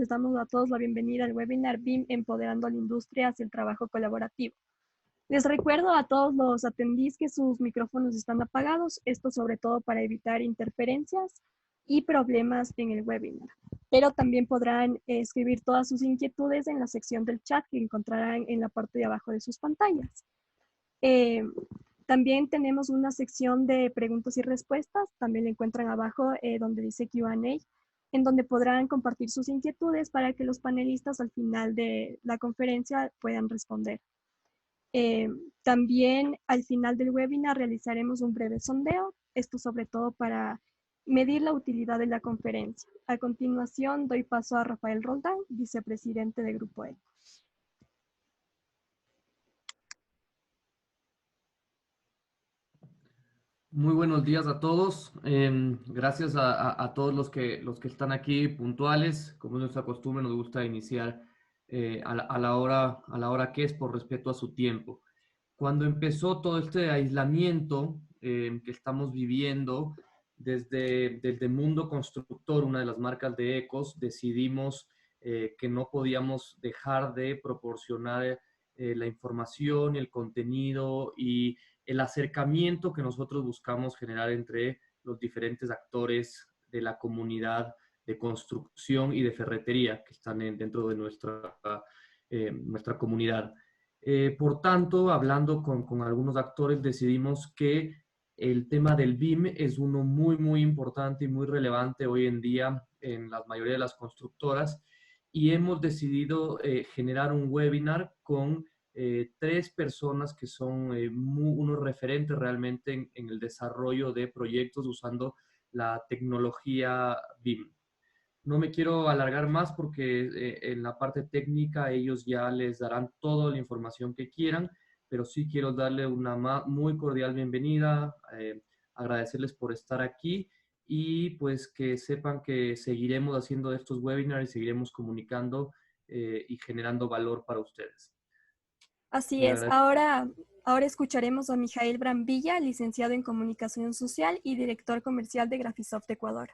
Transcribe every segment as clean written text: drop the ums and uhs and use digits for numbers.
les damos a todos la bienvenida al webinar BIM Empoderando a la Industria hacia el Trabajo Colaborativo. Les recuerdo a todos los atendís que sus micrófonos están apagados, esto sobre todo para evitar interferencias y problemas en el webinar. Pero también podrán escribir todas sus inquietudes en la sección del chat que encontrarán en la parte de abajo de sus pantallas. También tenemos una sección de preguntas y respuestas, también la encuentran abajo donde dice Q&A, en donde podrán compartir sus inquietudes para que los panelistas al final de la conferencia puedan responder. También al final del webinar realizaremos un breve sondeo, esto sobre todo para medir la utilidad de la conferencia. A continuación doy paso a Rafael Roldán, vicepresidente de Grupo ECOS. Muy buenos días a todos. Gracias a todos los que están aquí puntuales. Como es nuestra costumbre, nos gusta iniciar a la hora que es por respeto a su tiempo. Cuando empezó todo este aislamiento que estamos viviendo desde el mundo constructor, una de las marcas de ECOS, decidimos que no podíamos dejar de proporcionar la información, el contenido y el acercamiento que nosotros buscamos generar entre los diferentes actores de la comunidad de construcción y de ferretería que están dentro de nuestra comunidad. Por tanto, hablando con algunos actores, decidimos que el tema del BIM es uno muy importante y muy relevante hoy en día en la mayoría de las constructoras y hemos decidido generar un webinar con 3 personas que son unos referentes realmente en el desarrollo de proyectos usando la tecnología BIM. No me quiero alargar más porque en la parte técnica ellos ya les darán toda la información que quieran, pero sí quiero darle una muy cordial bienvenida, agradecerles por estar aquí y pues que sepan que seguiremos haciendo estos webinars y seguiremos comunicando y generando valor para ustedes. Así es, ahora escucharemos a Mijael Brambilla, licenciado en Comunicación Social y director comercial de Graphisoft Ecuador.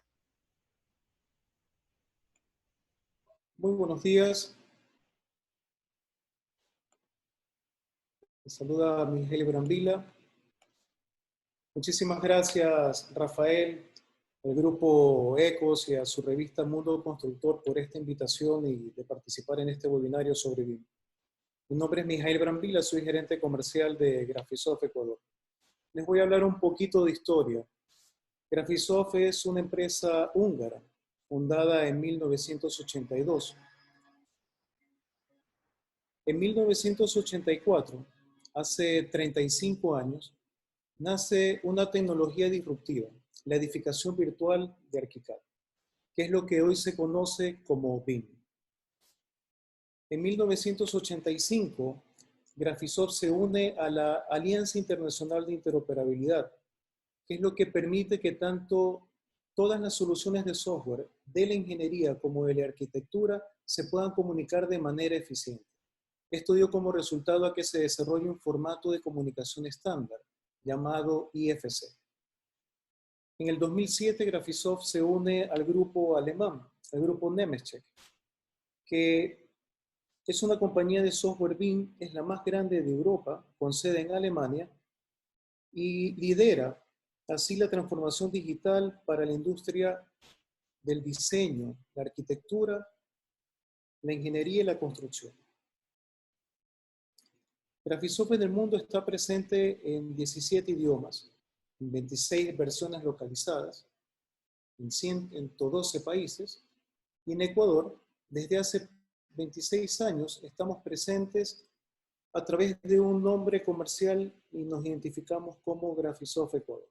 Muy buenos días. Me saluda Mijael Brambilla. Muchísimas gracias, Rafael, al grupo ECOS y a su revista Mundo Constructor por esta invitación y de participar en este webinario sobre BIM. Mi nombre es Mijael Brambilla, soy gerente comercial de Graphisoft Ecuador. Les voy a hablar un poquito de historia. Graphisoft es una empresa húngara, fundada en 1982. En 1984, hace 35 años, nace una tecnología disruptiva, la edificación virtual de ArchiCAD, que es lo que hoy se conoce como BIM. En 1985, Graphisoft se une a la Alianza Internacional de Interoperabilidad, que es lo que permite que tanto todas las soluciones de software, de la ingeniería como de la arquitectura, se puedan comunicar de manera eficiente. Esto dio como resultado a que se desarrolle un formato de comunicación estándar, llamado IFC. En el 2007, Graphisoft se une al grupo alemán, al grupo Nemetschek, que es una compañía de software BIM, es la más grande de Europa, con sede en Alemania, y lidera así la transformación digital para la industria del diseño, la arquitectura, la ingeniería y la construcción. Graphisoft en el mundo está presente en 17 idiomas, en 26 versiones localizadas, en 112 países, y en Ecuador, desde hace 26 años, estamos presentes a través de un nombre comercial y nos identificamos como Graphisoft Ecuador.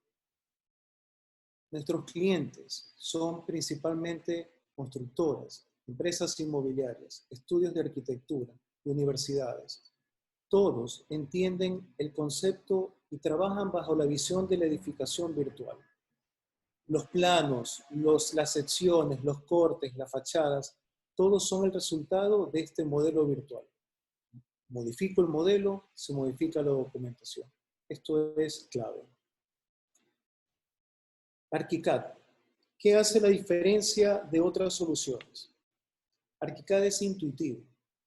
Nuestros clientes son principalmente constructoras, empresas inmobiliarias, estudios de arquitectura y universidades. Todos entienden el concepto y trabajan bajo la visión de la edificación virtual. Los planos, las secciones, los cortes, las fachadas, todos son el resultado de este modelo virtual. Modifico el modelo, se modifica la documentación. Esto es clave. ArchiCAD. ¿Qué hace la diferencia de otras soluciones? ArchiCAD es intuitivo,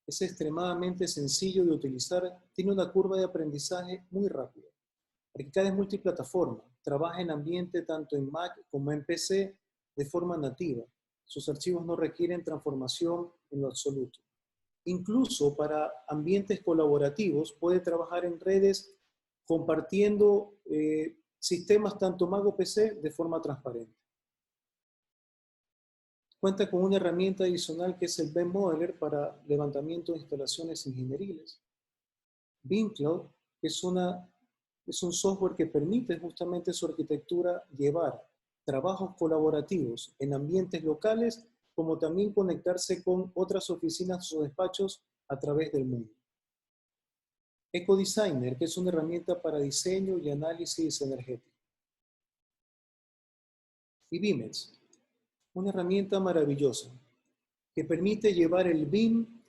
es extremadamente sencillo de utilizar, tiene una curva de aprendizaje muy rápida. ArchiCAD es multiplataforma, trabaja en ambiente tanto en Mac como en PC de forma nativa. Sus archivos no requieren transformación en lo absoluto. Incluso para ambientes colaborativos puede trabajar en redes compartiendo sistemas tanto Mac o PC de forma transparente. Cuenta con una herramienta adicional que es el BIM Modeler para levantamiento de instalaciones ingenieriles. BIM Cloud es un software que permite justamente su arquitectura llevar trabajos colaborativos en ambientes locales, como también conectarse con otras oficinas o despachos a través del mundo. EcoDesigner, que es una herramienta para diseño y análisis energético. Y BIMEX, una herramienta maravillosa que permite llevar el BIM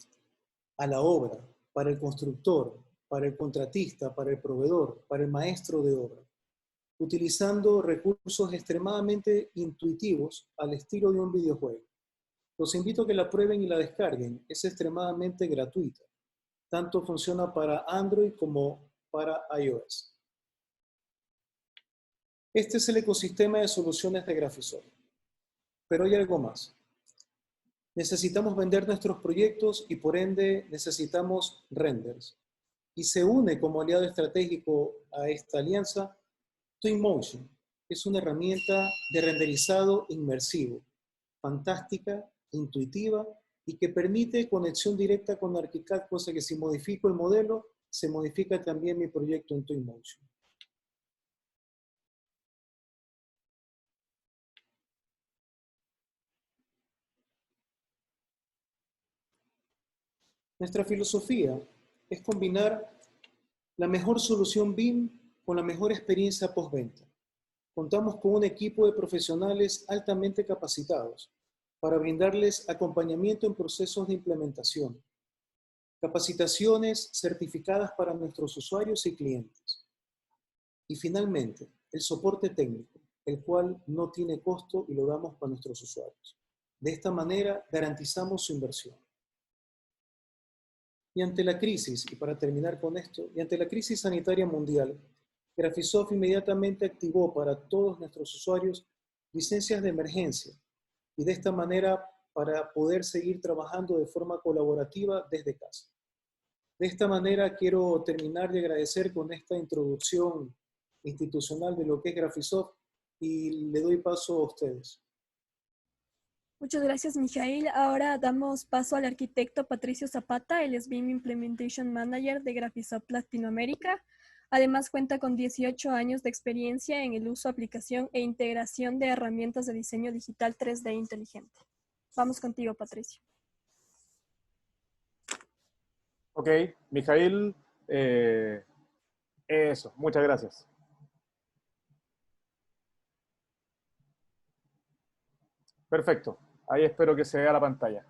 a la obra, para el constructor, para el contratista, para el proveedor, para el maestro de obra, utilizando recursos extremadamente intuitivos al estilo de un videojuego. Los invito a que la prueben y la descarguen, es extremadamente gratuita. Tanto funciona para Android como para iOS. Este es el ecosistema de soluciones de Graphisoft. Pero hay algo más. Necesitamos vender nuestros proyectos y por ende necesitamos renders. Y se une como aliado estratégico a esta alianza Twinmotion. Es una herramienta de renderizado inmersivo, fantástica, intuitiva y que permite conexión directa con ArchiCAD, cosa que si modifico el modelo, se modifica también mi proyecto en Twinmotion. Nuestra filosofía es combinar la mejor solución BIM con la mejor experiencia postventa. Contamos con un equipo de profesionales altamente capacitados para brindarles acompañamiento en procesos de implementación, capacitaciones certificadas para nuestros usuarios y clientes. Y finalmente, el soporte técnico, el cual no tiene costo y lo damos para nuestros usuarios. De esta manera garantizamos su inversión. Y ante la crisis, y para terminar con esto, y ante la crisis sanitaria mundial, Graphisoft inmediatamente activó para todos nuestros usuarios licencias de emergencia y de esta manera para poder seguir trabajando de forma colaborativa desde casa. De esta manera quiero terminar de agradecer con esta introducción institucional de lo que es Graphisoft y le doy paso a ustedes. Muchas gracias, Mijail. Ahora damos paso al arquitecto Patricio Zapata, el BIM Implementation Manager de Graphisoft Latinoamérica. Además, cuenta con 18 años de experiencia en el uso, aplicación e integración de herramientas de diseño digital 3D inteligente. Vamos contigo, Patricio. Ok, Mijail, eso, muchas gracias. Perfecto, ahí espero que se vea la pantalla.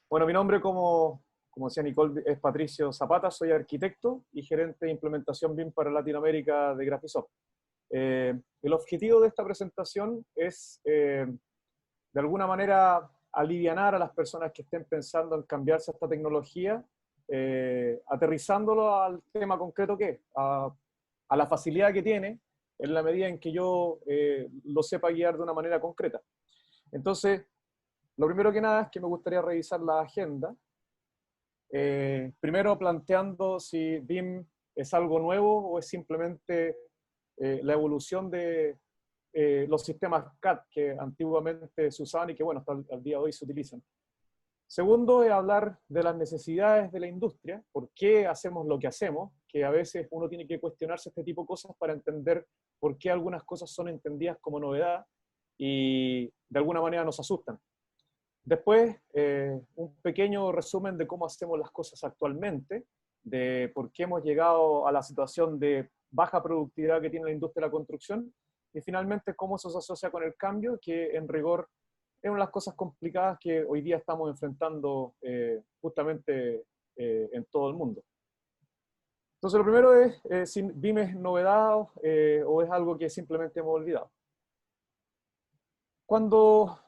Bueno, mi nombre, como decía Nicole, es Patricio Zapata, soy arquitecto y gerente de implementación BIM para Latinoamérica de Graphisoft. El objetivo de esta presentación es, de alguna manera, alivianar a las personas que estén pensando en cambiarse a esta tecnología, aterrizándolo al tema concreto que es, a la facilidad que tiene, en la medida en que yo lo sepa guiar de una manera concreta. Entonces, lo primero que nada es que me gustaría revisar la agenda. Primero planteando si BIM es algo nuevo o es simplemente la evolución de los sistemas CAD que antiguamente se usaban y que, bueno, hasta el día de hoy se utilizan. Segundo, es hablar de las necesidades de la industria, por qué hacemos lo que hacemos, que a veces uno tiene que cuestionarse este tipo de cosas para entender por qué algunas cosas son entendidas como novedad y de alguna manera nos asustan. Después, un pequeño resumen de cómo hacemos las cosas actualmente, de por qué hemos llegado a la situación de baja productividad que tiene la industria de la construcción, y finalmente cómo eso se asocia con el cambio, que en rigor es una de las cosas complicadas que hoy día estamos enfrentando justamente en todo el mundo. Entonces, lo primero es si BIM es novedad o es algo que simplemente hemos olvidado. Cuando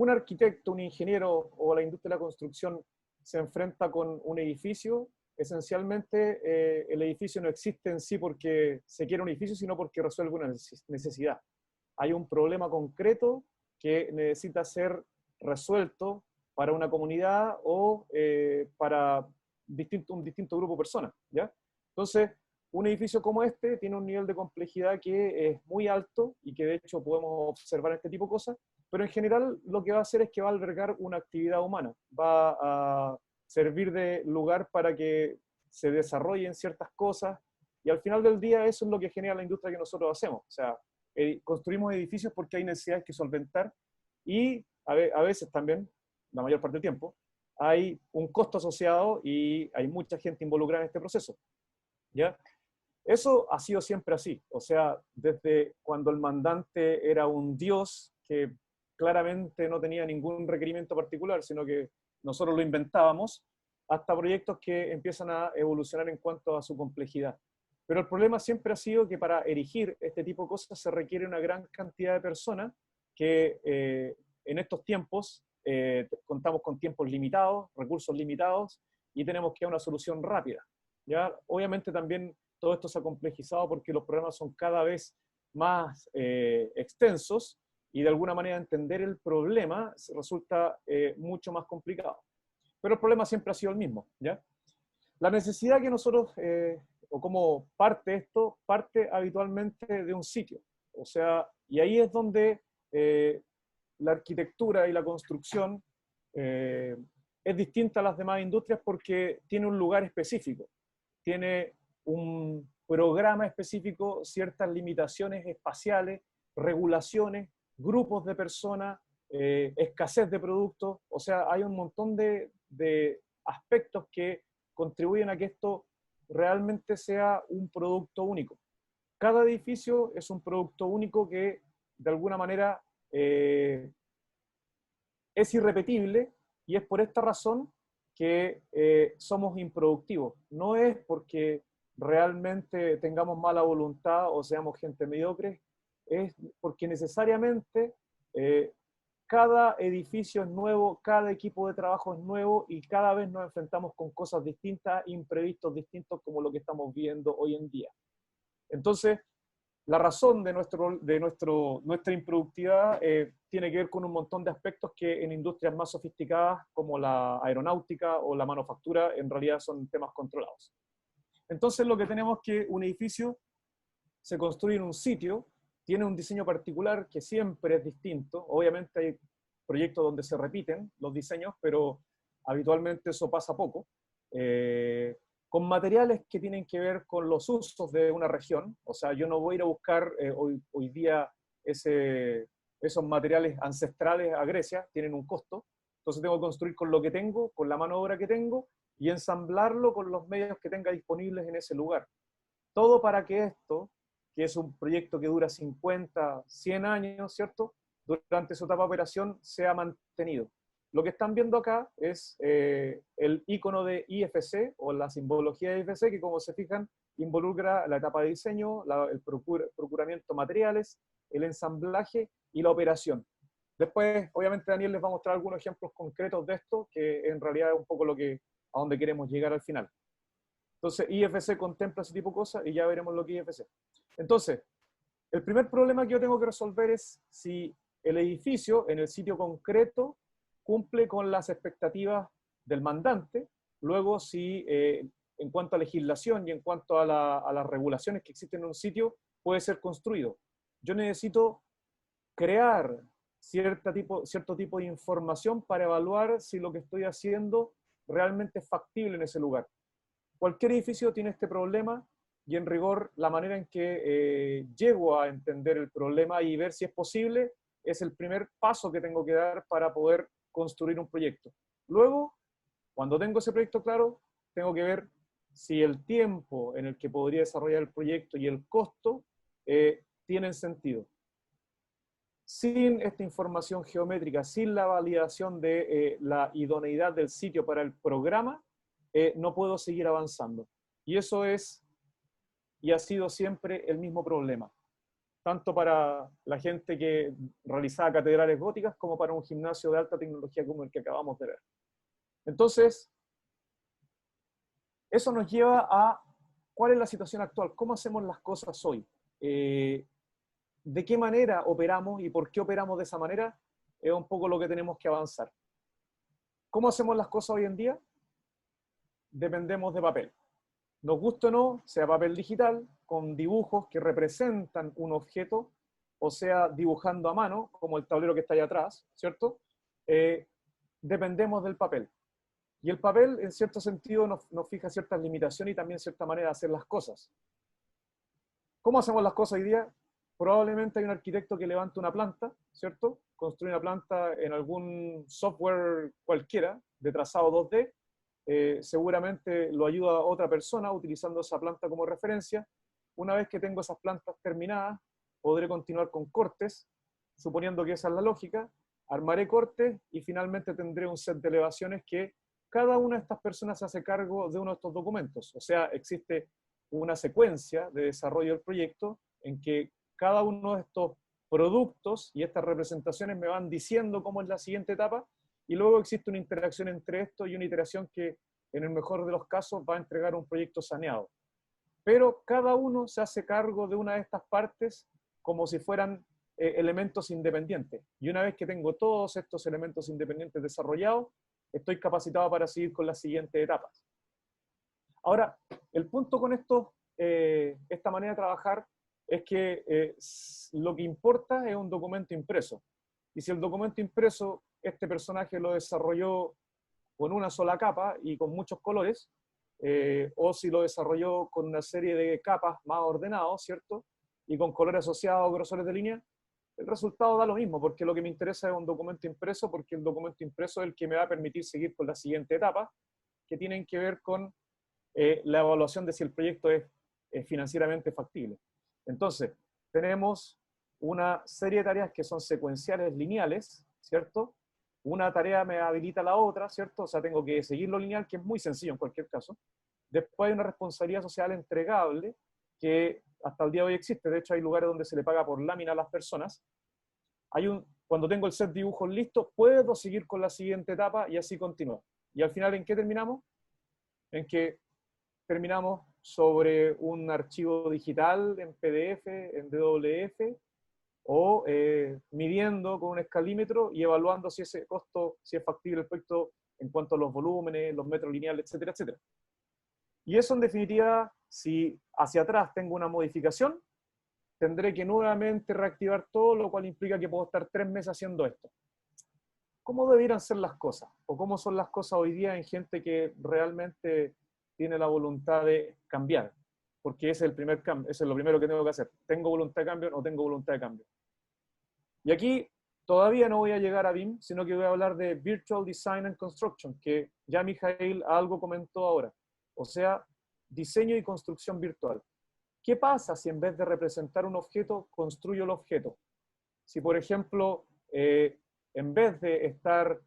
un arquitecto, un ingeniero o la industria de la construcción se enfrenta con un edificio, esencialmente el edificio no existe en sí porque se quiere un edificio, sino porque resuelve una necesidad. Hay un problema concreto que necesita ser resuelto para una comunidad o para un distinto grupo de personas, ¿ya? Entonces, un edificio como este tiene un nivel de complejidad que es muy alto y que de hecho podemos observar este tipo de cosas, pero en general lo que va a hacer es que va a albergar una actividad humana, va a servir de lugar para que se desarrollen ciertas cosas y al final del día eso es lo que genera la industria que nosotros hacemos. O sea, construimos edificios porque hay necesidades que solventar y a veces también, la mayor parte del tiempo, hay un costo asociado y hay mucha gente involucrada en este proceso, ¿ya? Eso ha sido siempre así, o sea, desde cuando el mandante era un dios que claramente no tenía ningún requerimiento particular, sino que nosotros lo inventábamos, hasta proyectos que empiezan a evolucionar en cuanto a su complejidad. Pero el problema siempre ha sido que para erigir este tipo de cosas se requiere una gran cantidad de personas que en estos tiempos contamos con tiempos limitados, recursos limitados y tenemos que dar una solución rápida, ¿ya? Obviamente también todo esto se ha complejizado porque los problemas son cada vez más extensos y de alguna manera entender el problema resulta mucho más complicado. Pero el problema siempre ha sido el mismo, ¿ya? La necesidad que nosotros, o cómo parte esto, parte habitualmente de un sitio. O sea, y ahí es donde la arquitectura y la construcción es distinta a las demás industrias porque tiene un lugar específico, tiene un programa específico, ciertas limitaciones espaciales, regulaciones, grupos de personas, escasez de productos, o sea, hay un montón de aspectos que contribuyen a que esto realmente sea un producto único. Cada edificio es un producto único que de alguna manera es irrepetible y es por esta razón que somos improductivos. No es porque realmente tengamos mala voluntad o seamos gente mediocre, es porque necesariamente cada edificio es nuevo, cada equipo de trabajo es nuevo y cada vez nos enfrentamos con cosas distintas, imprevistos distintos como lo que estamos viendo hoy en día. Entonces, la razón de nuestra improductividad tiene que ver con un montón de aspectos que en industrias más sofisticadas como la aeronáutica o la manufactura en realidad son temas controlados. Entonces lo que tenemos es que un edificio se construye en un sitio, tiene un diseño particular que siempre es distinto. Obviamente hay proyectos donde se repiten los diseños, pero habitualmente eso pasa poco. Con materiales que tienen que ver con los usos de una región. O sea, yo no voy a ir a buscar hoy día esos materiales ancestrales a Grecia, tienen un costo. Entonces tengo que construir con lo que tengo, con la mano de obra que tengo, y ensamblarlo con los medios que tenga disponibles en ese lugar. Todo para que esto, que es un proyecto que dura 50, 100 años, ¿cierto? Durante su etapa de operación sea mantenido. Lo que están viendo acá es el icono de IFC, o la simbología de IFC, que como se fijan, involucra la etapa de diseño, el procuramiento de materiales, el ensamblaje y la operación. Después, obviamente, Daniel les va a mostrar algunos ejemplos concretos de esto, que en realidad es un poco a donde queremos llegar al final. Entonces, IFC contempla ese tipo de cosas y ya veremos lo que es IFC. Entonces, el primer problema que yo tengo que resolver es si el edificio en el sitio concreto cumple con las expectativas del mandante, luego si en cuanto a legislación y en cuanto a las regulaciones que existen en un sitio, puede ser construido. Yo necesito crear cierto tipo de información para evaluar si lo que estoy haciendo realmente es factible en ese lugar. Cualquier edificio tiene este problema y en rigor la manera en que llego a entender el problema y ver si es posible es el primer paso que tengo que dar para poder construir un proyecto. Luego, cuando tengo ese proyecto claro, tengo que ver si el tiempo en el que podría desarrollar el proyecto y el costo tienen sentido. Sin esta información geométrica, sin la validación de la idoneidad del sitio para el programa, no puedo seguir avanzando. Y eso es, y ha sido siempre el mismo problema. tanto para la gente que realizaba catedrales góticas como para un gimnasio de alta tecnología como el que acabamos de ver. Entonces, eso nos lleva a cuál es la situación actual, cómo hacemos las cosas hoy, de qué manera operamos y por qué operamos de esa manera, es un poco lo que tenemos que avanzar. ¿Cómo hacemos las cosas hoy en día? Dependemos de papel. Nos guste o no, sea papel digital, con dibujos que representan un objeto, o sea, dibujando a mano, como el tablero que está ahí atrás, ¿cierto? Dependemos del papel. Y el papel, en cierto sentido, nos fija ciertas limitaciones y también cierta manera de hacer las cosas. ¿Cómo hacemos las cosas hoy día? Probablemente hay un arquitecto que levanta una planta, ¿cierto? Construye una planta en algún software cualquiera de trazado 2D. Seguramente lo ayuda a otra persona utilizando esa planta como referencia. Una vez que tengo esas plantas terminadas, podré continuar con cortes, suponiendo que esa es la lógica. Armaré cortes y finalmente tendré un set de elevaciones que cada una de estas personas se hace cargo de uno de estos documentos. O sea, existe una secuencia de desarrollo del proyecto en que cada uno de estos productos y estas representaciones me van diciendo cómo es la siguiente etapa, y luego existe una interacción entre esto y una iteración que, en el mejor de los casos, va a entregar un proyecto saneado. Pero cada uno se hace cargo de una de estas partes como si fueran elementos independientes. Y una vez que tengo todos estos elementos independientes desarrollados, estoy capacitado para seguir con las siguientes etapas. Ahora, el punto con esto, esta manera de trabajar, es que lo que importa es un documento impreso. Y si el documento impreso, este personaje lo desarrolló con una sola capa y con muchos colores, o si lo desarrolló con una serie de capas más ordenados, ¿cierto? Y con colores asociados, grosores de línea, el resultado da lo mismo, porque lo que me interesa es un documento impreso, porque el documento impreso es el que me va a permitir seguir con la siguiente etapa, que tienen que ver con la evaluación de si el proyecto es financieramente factible. Entonces, tenemos una serie de tareas que son secuenciales lineales, ¿cierto? Una tarea me habilita a la otra, ¿cierto? O sea, tengo que seguir lo lineal, que es muy sencillo en cualquier caso. Después hay una responsabilidad social entregable, que hasta el día de hoy existe. De hecho, hay lugares donde se le paga por lámina a las personas. Cuando tengo el set de dibujos listo, puedo seguir con la siguiente etapa y así continuar. Y al final, ¿en qué terminamos? En que terminamos sobre un archivo digital en PDF, en DWF, o midiendo con un escalímetro y evaluando si ese costo, si es factible el proyecto en cuanto a los volúmenes, los metros lineales, etcétera, etcétera. Y eso, en definitiva, si hacia atrás tengo una modificación, tendré que nuevamente reactivar todo, lo cual implica que puedo estar 3 meses haciendo esto. ¿Cómo debieran ser las cosas? ¿O cómo son las cosas hoy día en gente que realmente tiene la voluntad de cambiar? Porque ese es el primer cambio, eso es lo primero que tengo que hacer. ¿Tengo voluntad de cambio o no tengo voluntad de cambio? Y aquí todavía no voy a llegar a BIM, sino que voy a hablar de Virtual Design and Construction, que ya Mijail algo comentó ahora. O sea, diseño y construcción virtual. ¿Qué pasa si en vez de representar un objeto, construyo el objeto? Si, por ejemplo, en vez de estar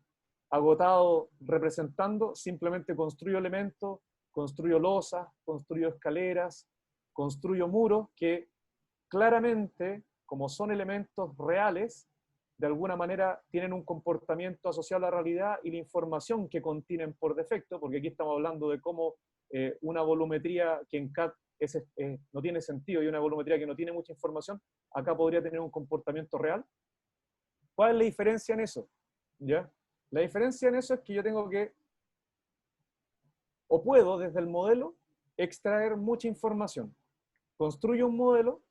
agotado representando, simplemente construyo elementos, construyo losas, construyo escaleras, construyo muros que claramente, como son elementos reales, de alguna manera tienen un comportamiento asociado a la realidad y la información que contienen por defecto, porque aquí estamos hablando de cómo una volumetría que en CAD no tiene sentido y una volumetría que no tiene mucha información, acá podría tener un comportamiento real. ¿Cuál es la diferencia en eso? ¿Ya? La diferencia en eso es que yo tengo que, o puedo desde el modelo, extraer mucha información. Construyo un modelo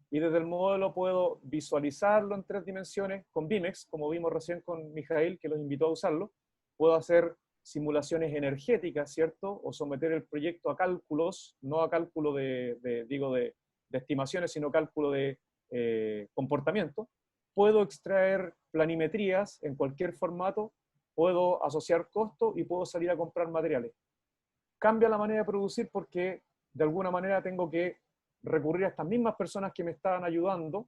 y desde el modelo puedo visualizarlo en 3 dimensiones con BIMEX, como vimos recién con Mijail, que los invitó a usarlo. Puedo hacer simulaciones energéticas, ¿cierto? O someter el proyecto a cálculos, no a cálculo de estimaciones, sino cálculo de comportamiento. Puedo extraer planimetrías en cualquier formato, puedo asociar costos y puedo salir a comprar materiales. Cambia la manera de producir porque de alguna manera tengo que recurrir a estas mismas personas que me estaban ayudando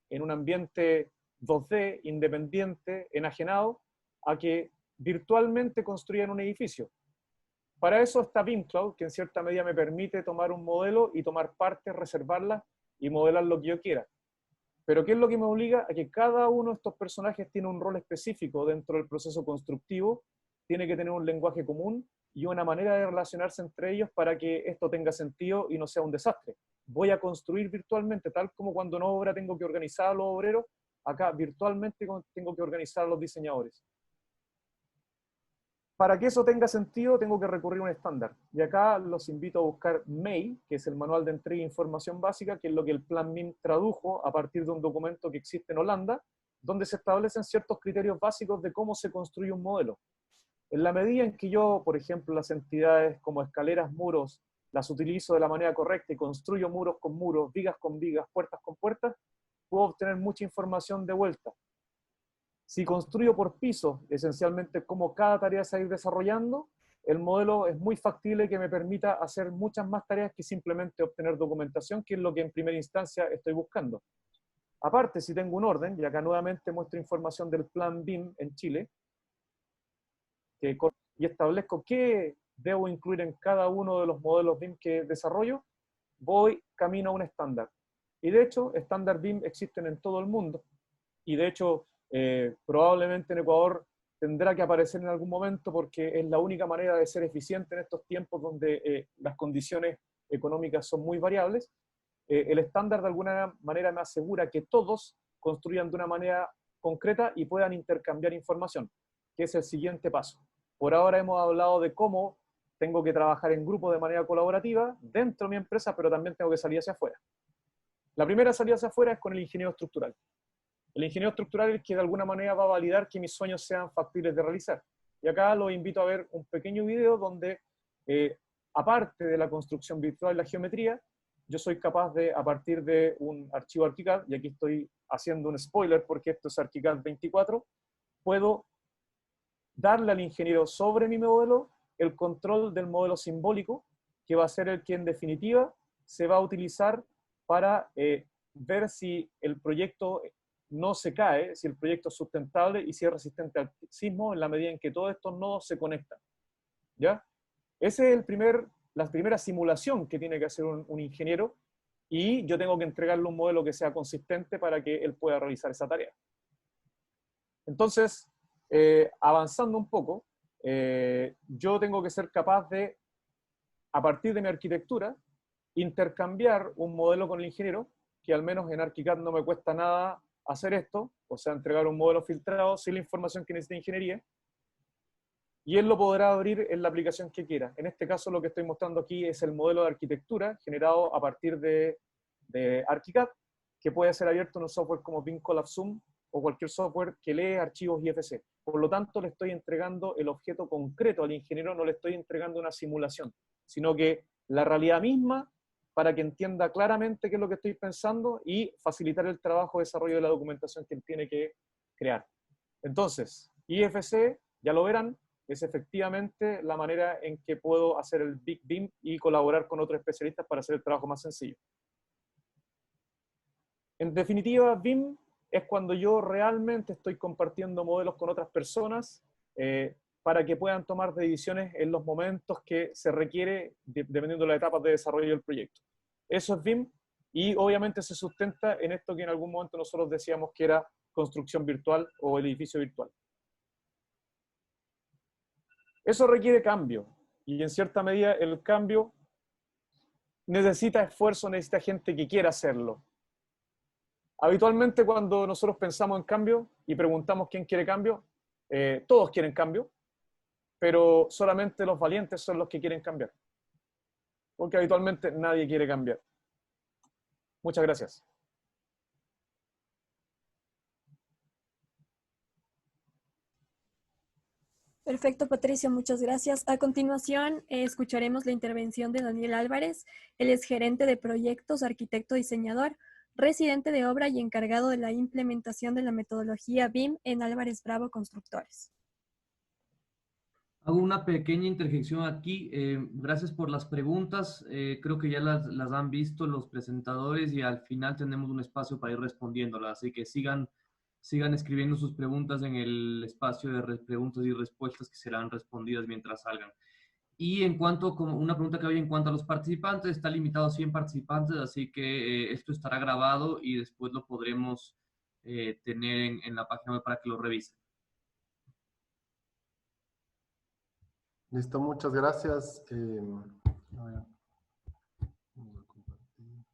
en un ambiente 2D, independiente, enajenado, a que virtualmente construyan un edificio. Para eso está BIM Cloud, que en cierta medida me permite tomar un modelo y tomar partes, reservarlas y modelar lo que yo quiera. Pero ¿qué es lo que me obliga? A que cada uno de estos personajes tiene un rol específico dentro del proceso constructivo, tiene que tener un lenguaje común y una manera de relacionarse entre ellos para que esto tenga sentido y no sea un desastre. Voy a construir virtualmente, tal como cuando en obra tengo que organizar a los obreros, acá virtualmente tengo que organizar a los diseñadores. Para que eso tenga sentido, tengo que recurrir a un estándar. Y acá los invito a buscar MAI, que es el Manual de Entrega de Información Básica, que es lo que el Plan BIM tradujo a partir de un documento que existe en Holanda, donde se establecen ciertos criterios básicos de cómo se construye un modelo. En la medida en que yo, por ejemplo, las entidades como escaleras, muros, las utilizo de la manera correcta y construyo muros con muros, vigas con vigas, puertas con puertas, puedo obtener mucha información de vuelta. Si construyo por piso, esencialmente cómo cada tarea se va a ir desarrollando, el modelo es muy factible que me permita hacer muchas más tareas que simplemente obtener documentación, que es lo que en primera instancia estoy buscando. Aparte, si tengo un orden, y acá nuevamente muestro información del Plan BIM en Chile, y establezco qué debo incluir en cada uno de los modelos BIM que desarrollo, voy camino a un estándar. Y de hecho, estándar BIM existen en todo el mundo. Y de hecho, probablemente en Ecuador tendrá que aparecer en algún momento porque es la única manera de ser eficiente en estos tiempos donde las condiciones económicas son muy variables. El estándar de alguna manera me asegura que todos construyan de una manera concreta y puedan intercambiar información, que es el siguiente paso. Por ahora hemos hablado de cómo tengo que trabajar en grupo de manera colaborativa dentro de mi empresa, pero también tengo que salir hacia afuera. La primera salida hacia afuera es con el ingeniero estructural. El ingeniero estructural es el que de alguna manera va a validar que mis sueños sean factibles de realizar. Y acá los invito a ver un pequeño video donde, aparte de la construcción virtual y la geometría, yo soy capaz de, a partir de un archivo ArchiCAD, y aquí estoy haciendo un spoiler porque esto es ArchiCAD 24, puedo darle al ingeniero sobre mi modelo el control del modelo simbólico, que va a ser el que en definitiva se va a utilizar para ver si el proyecto no se cae, si el proyecto es sustentable y si es resistente al sismo en la medida en que todos estos nodos se conectan. ¿Ya? Esa es la primera simulación que tiene que hacer un ingeniero, y yo tengo que entregarle un modelo que sea consistente para que él pueda realizar esa tarea. Entonces, avanzando un poco, yo tengo que ser capaz de, a partir de mi arquitectura, intercambiar un modelo con el ingeniero, que al menos en ArchiCAD no me cuesta nada hacer esto, o sea, entregar un modelo filtrado sin la información que necesita ingeniería, y él lo podrá abrir en la aplicación que quiera. En este caso lo que estoy mostrando aquí es el modelo de arquitectura generado a partir de ArchiCAD, que puede ser abierto en un software como BIM Collab Zoom o cualquier software que lee archivos IFC. Por lo tanto, le estoy entregando el objeto concreto al ingeniero, no le estoy entregando una simulación, sino que la realidad misma, para que entienda claramente qué es lo que estoy pensando y facilitar el trabajo de desarrollo de la documentación que él tiene que crear. Entonces, IFC, ya lo verán, es efectivamente la manera en que puedo hacer el Big BIM y colaborar con otros especialistas para hacer el trabajo más sencillo. En definitiva, BIM es cuando yo realmente estoy compartiendo modelos con otras personas para que puedan tomar decisiones en los momentos que se requiere, dependiendo de las etapas de desarrollo del proyecto. Eso es BIM, y obviamente se sustenta en esto que en algún momento nosotros decíamos que era construcción virtual o el edificio virtual. Eso requiere cambio, y en cierta medida el cambio necesita esfuerzo, necesita gente que quiera hacerlo. Habitualmente cuando nosotros pensamos en cambio y preguntamos quién quiere cambio, todos quieren cambio, pero solamente los valientes son los que quieren cambiar. Porque habitualmente nadie quiere cambiar. Muchas gracias. Perfecto, Patricio, muchas gracias. A continuación, escucharemos la intervención de Daniel Álvarez. Él es gerente de proyectos, arquitecto diseñador, residente de obra y encargado de la implementación de la metodología BIM en Álvarez Bravo Constructores. Hago una pequeña interjección aquí. Gracias por las preguntas. Creo que ya las han visto los presentadores y al final tenemos un espacio para ir respondiéndolas. Así que sigan escribiendo sus preguntas en el espacio de preguntas y respuestas que serán respondidas mientras salgan. Y en cuanto, como una pregunta que había en cuanto a los participantes, está limitado a 100 participantes, así que esto estará grabado y después lo podremos tener en la página web para que lo revisen. Listo, muchas gracias. A ver, vamos a compartir.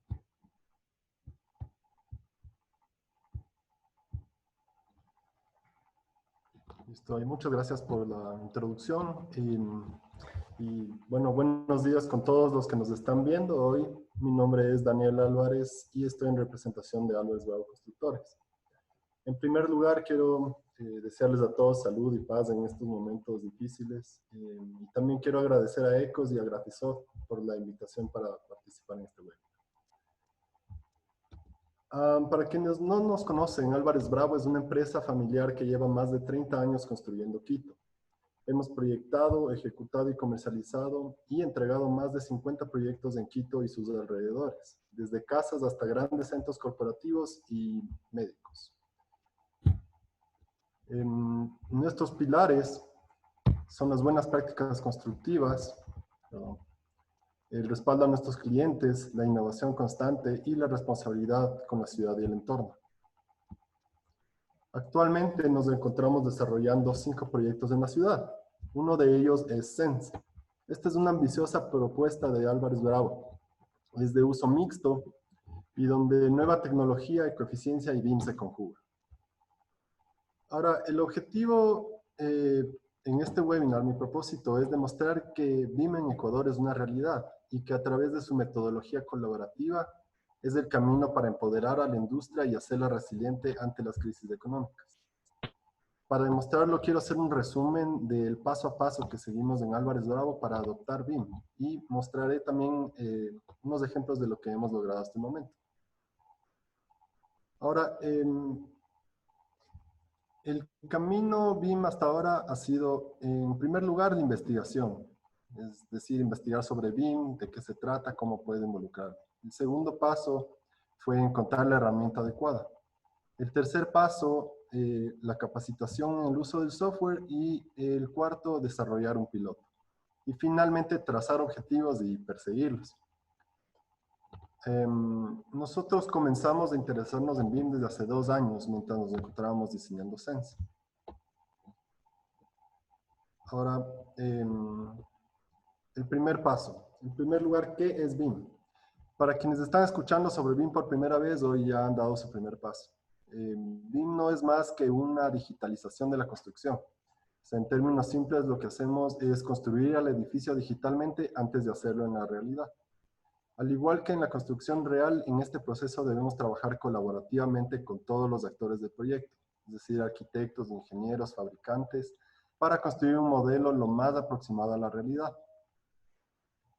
Listo, y muchas gracias por la introducción. Bueno, buenos días con todos los que nos están viendo hoy. Mi nombre es Daniel Álvarez y estoy en representación de Álvarez Bravo Constructores. En primer lugar, quiero desearles a todos salud y paz en estos momentos difíciles. Y también quiero agradecer a ECOS y a Graphisoft por la invitación para participar en este webinar. Para quienes no nos conocen, Álvarez Bravo es una empresa familiar que lleva más de 30 años construyendo Quito. Hemos proyectado, ejecutado y comercializado y entregado más de 50 proyectos en Quito y sus alrededores, desde casas hasta grandes centros corporativos y médicos. Nuestros pilares son las buenas prácticas constructivas, el respaldo a nuestros clientes, la innovación constante y la responsabilidad con la ciudad y el entorno. Actualmente nos encontramos desarrollando 5 proyectos en la ciudad. Uno de ellos es Sense. Esta es una ambiciosa propuesta de Álvarez Bravo. Es de uso mixto y donde nueva tecnología, ecoeficiencia y BIM se conjugan. Ahora, el objetivo en este webinar, mi propósito es demostrar que BIM en Ecuador es una realidad y que a través de su metodología colaborativa es el camino para empoderar a la industria y hacerla resiliente ante las crisis económicas. Para demostrarlo, quiero hacer un resumen del paso a paso que seguimos en Álvarez Bravo para adoptar BIM y mostraré también unos ejemplos de lo que hemos logrado hasta el momento. Ahora, el camino BIM hasta ahora ha sido, en primer lugar, la investigación. Es decir, investigar sobre BIM, de qué se trata, cómo puede involucrar. El segundo paso fue encontrar la herramienta adecuada. El tercer paso, la capacitación en el uso del software. Y el cuarto, desarrollar un piloto. Y finalmente, trazar objetivos y perseguirlos. Nosotros comenzamos a interesarnos en BIM desde hace 2 años, mientras nos encontrábamos diseñando Sense. Ahora, el primer paso. En primer lugar, ¿qué es BIM? Para quienes están escuchando sobre BIM por primera vez, hoy ya han dado su primer paso. BIM no es más que una digitalización de la construcción. O sea, en términos simples, lo que hacemos es construir el edificio digitalmente antes de hacerlo en la realidad. Al igual que en la construcción real, en este proceso debemos trabajar colaborativamente con todos los actores del proyecto, es decir, arquitectos, ingenieros, fabricantes, para construir un modelo lo más aproximado a la realidad.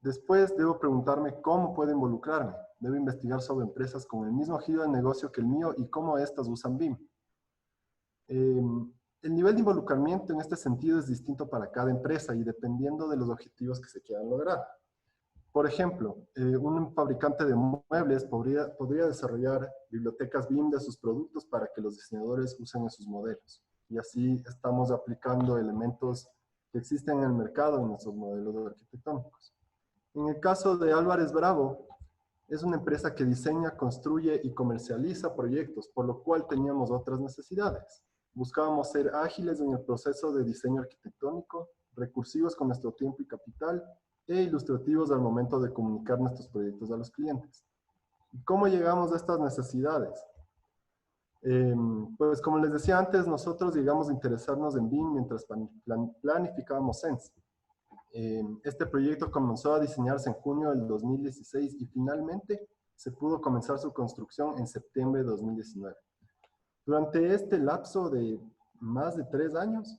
Después debo preguntarme cómo puedo involucrarme. Debo investigar sobre empresas con el mismo giro de negocio que el mío y cómo éstas usan BIM. El nivel de involucramiento en este sentido es distinto para cada empresa y dependiendo de los objetivos que se quieran lograr. Por ejemplo, un fabricante de muebles podría desarrollar bibliotecas BIM de sus productos para que los diseñadores usen en sus modelos. Y así estamos aplicando elementos que existen en el mercado en nuestros modelos arquitectónicos. En el caso de Álvarez Bravo, es una empresa que diseña, construye y comercializa proyectos, por lo cual teníamos otras necesidades. Buscábamos ser ágiles en el proceso de diseño arquitectónico, recursivos con nuestro tiempo y capital, e ilustrativos al momento de comunicar nuestros proyectos a los clientes. ¿Cómo llegamos a estas necesidades? Pues como les decía antes, nosotros llegamos a interesarnos en BIM mientras planificábamos Sense. Este proyecto comenzó a diseñarse en junio del 2016 y finalmente se pudo comenzar su construcción en septiembre de 2019. Durante este lapso de más de 3 años,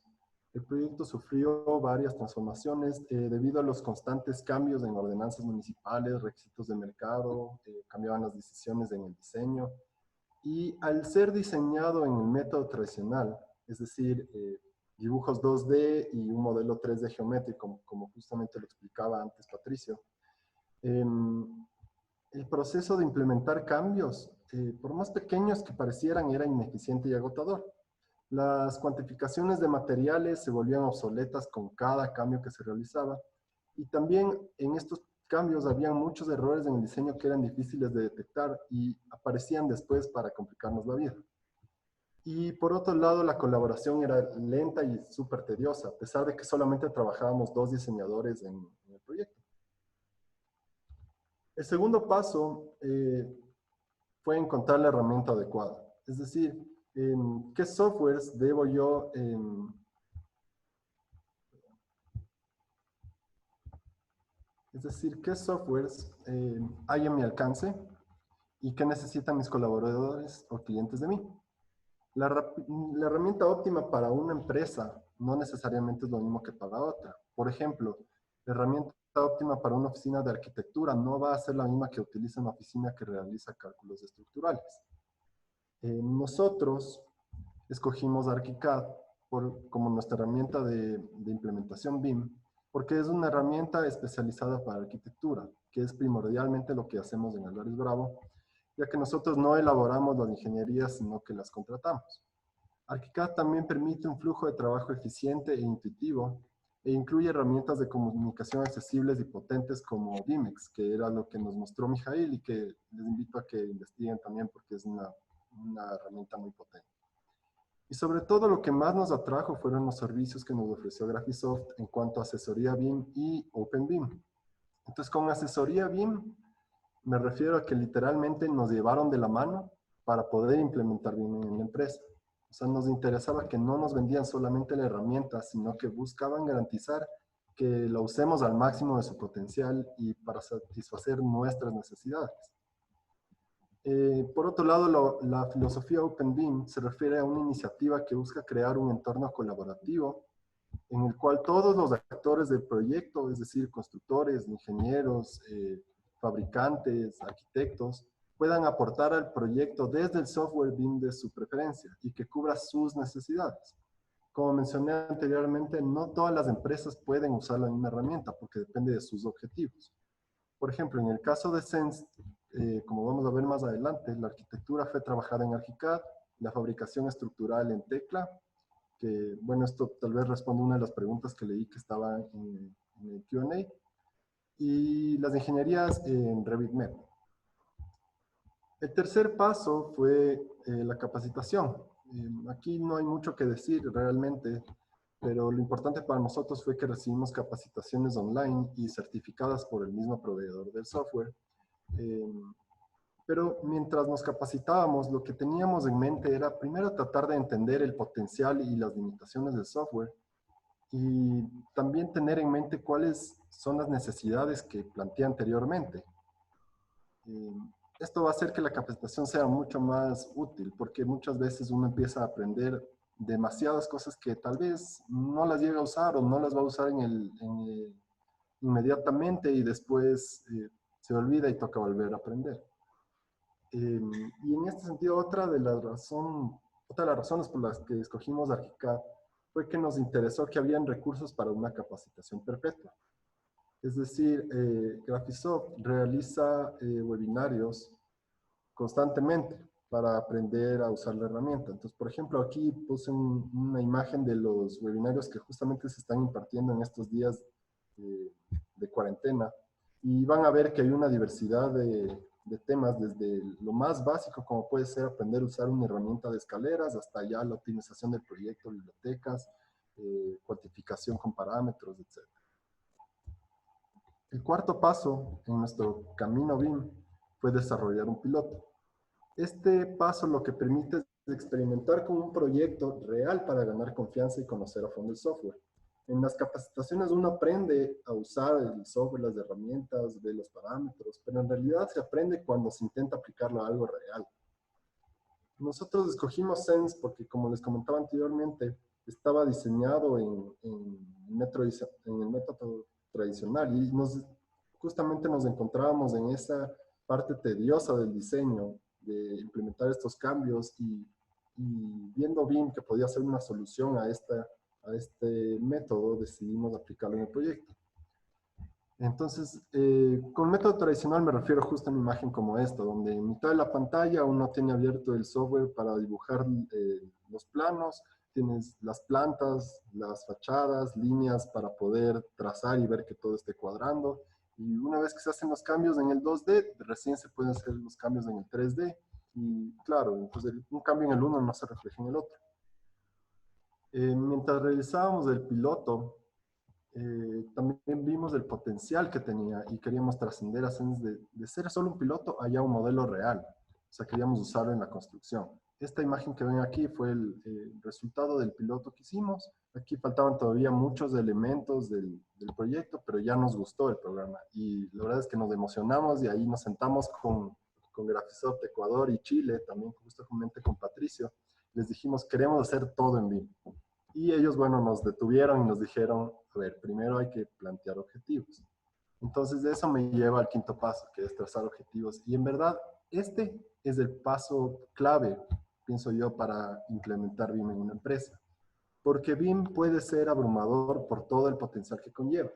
el proyecto sufrió varias transformaciones debido a los constantes cambios en ordenanzas municipales, requisitos de mercado, cambiaban las decisiones en el diseño. Y al ser diseñado en el método tradicional, es decir, dibujos 2D y un modelo 3D geométrico, como justamente lo explicaba antes Patricio, el proceso de implementar cambios, por más pequeños que parecieran, era ineficiente y agotador. Las cuantificaciones de materiales se volvían obsoletas con cada cambio que se realizaba Y también en estos cambios había muchos errores en el diseño que eran difíciles de detectar y aparecían después para complicarnos la vida. Y por otro lado, la colaboración era lenta y súper tediosa, a pesar de que solamente trabajábamos 2 diseñadores en el proyecto. El segundo paso fue encontrar la herramienta adecuada. Es decir, ¿qué softwares debo yo qué softwares hay a mi alcance y qué necesitan mis colaboradores o clientes de mí? La herramienta óptima para una empresa no necesariamente es lo mismo que para otra. Por ejemplo, la herramienta óptima para una oficina de arquitectura no va a ser la misma que utiliza una oficina que realiza cálculos estructurales. Nosotros escogimos ArchiCAD como nuestra herramienta de implementación BIM, porque es una herramienta especializada para arquitectura, que es primordialmente lo que hacemos en Álvarez Bravo, ya que nosotros no elaboramos las ingenierías, sino que las contratamos. ArchiCAD también permite un flujo de trabajo eficiente e intuitivo, e incluye herramientas de comunicación accesibles y potentes como BIMEX, que era lo que nos mostró Mijail y que les invito a que investiguen también porque es una herramienta muy potente. Y sobre todo lo que más nos atrajo fueron los servicios que nos ofreció Graphisoft en cuanto a asesoría BIM y OpenBIM. Entonces, con asesoría BIM me refiero a que literalmente nos llevaron de la mano para poder implementar BIM en la empresa. O sea, nos interesaba que no nos vendían solamente la herramienta, sino que buscaban garantizar que la usemos al máximo de su potencial y para satisfacer nuestras necesidades. Por otro lado, la filosofía OpenBIM se refiere a una iniciativa que busca crear un entorno colaborativo en el cual todos los actores del proyecto, es decir, constructores, ingenieros, fabricantes, arquitectos, puedan aportar al proyecto desde el software BIM de su preferencia y que cubra sus necesidades. Como mencioné anteriormente, no todas las empresas pueden usar la misma herramienta porque depende de sus objetivos. Por ejemplo, en el caso de Sense, como vamos a ver más adelante, la arquitectura fue trabajada en ArchiCAD, la fabricación estructural en Tecla, que, bueno, esto tal vez responde a una de las preguntas que leí que estaba en el Q&A, y las ingenierías en RevitMed. El tercer paso fue la capacitación. Aquí no hay mucho que decir realmente, pero lo importante para nosotros fue que recibimos capacitaciones online y certificadas por el mismo proveedor del software. Pero mientras nos capacitábamos, lo que teníamos en mente era primero tratar de entender el potencial y las limitaciones del software y también tener en mente cuáles son las necesidades que planteé anteriormente. Esto va a hacer que la capacitación sea mucho más útil porque muchas veces uno empieza a aprender demasiadas cosas que tal vez no las llega a usar o no las va a usar inmediatamente y después se olvida y toca volver a aprender. Y en este sentido, otra de las razones por las que escogimos ArchiCAD fue que nos interesó que habían recursos para una capacitación perpetua. Es decir, Graphisoft realiza webinarios constantemente para aprender a usar la herramienta. Entonces, por ejemplo, aquí puse una imagen de los webinarios que justamente se están impartiendo en estos días de cuarentena y van a ver que hay una diversidad de temas, desde lo más básico como puede ser aprender a usar una herramienta de escaleras hasta ya la optimización del proyecto, bibliotecas, cuantificación con parámetros, etc. El cuarto paso en nuestro camino BIM fue desarrollar un piloto. Este paso lo que permite es experimentar con un proyecto real para ganar confianza y conocer a fondo el software. En las capacitaciones uno aprende a usar el software, las herramientas, ve los parámetros, pero en realidad se aprende cuando se intenta aplicarlo a algo real. Nosotros escogimos Sense porque, como les comentaba anteriormente, estaba diseñado en el método tradicional y justamente nos encontrábamos en esa parte tediosa del diseño, de implementar estos cambios y viendo BIM que podía ser una solución a este método, decidimos aplicarlo en el proyecto. Entonces, con método tradicional me refiero justo a una imagen como esta, donde en mitad de la pantalla uno tiene abierto el software para dibujar los planos, tienes las plantas, las fachadas, líneas para poder trazar y ver que todo esté cuadrando. Y una vez que se hacen los cambios en el 2D, recién se pueden hacer los cambios en el 3D. Y claro, entonces un cambio en el uno no se refleja en el otro. Mientras realizábamos el piloto, también vimos el potencial que tenía y queríamos trascender de ser solo un piloto a ya un modelo real. O sea, queríamos usarlo en la construcción. Esta imagen que ven aquí fue el resultado del piloto que hicimos. Aquí faltaban todavía muchos elementos del proyecto, pero ya nos gustó el programa. Y la verdad es que nos emocionamos y ahí nos sentamos con Graphisoft Ecuador y Chile, también justamente con Patricio. Les dijimos, queremos hacer todo en BIM. Y ellos, bueno, nos detuvieron y nos dijeron, a ver, primero hay que plantear objetivos. Entonces, de eso me lleva al quinto paso, que es trazar objetivos. Y en verdad, este es el paso clave, pienso yo, para implementar BIM en una empresa. Porque BIM puede ser abrumador por todo el potencial que conlleva.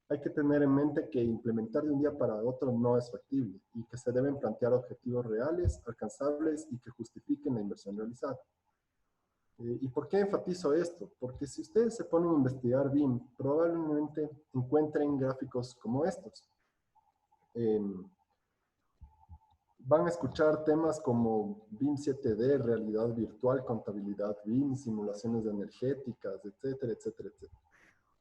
Hay que tener en mente que implementar de un día para otro no es factible y que se deben plantear objetivos reales, alcanzables y que justifiquen la inversión realizada. ¿Y por qué enfatizo esto? Porque si ustedes se ponen a investigar BIM, probablemente encuentren gráficos como estos. Van a escuchar temas como BIM 7D, realidad virtual, contabilidad BIM, simulaciones energéticas, etcétera, etcétera, etcétera.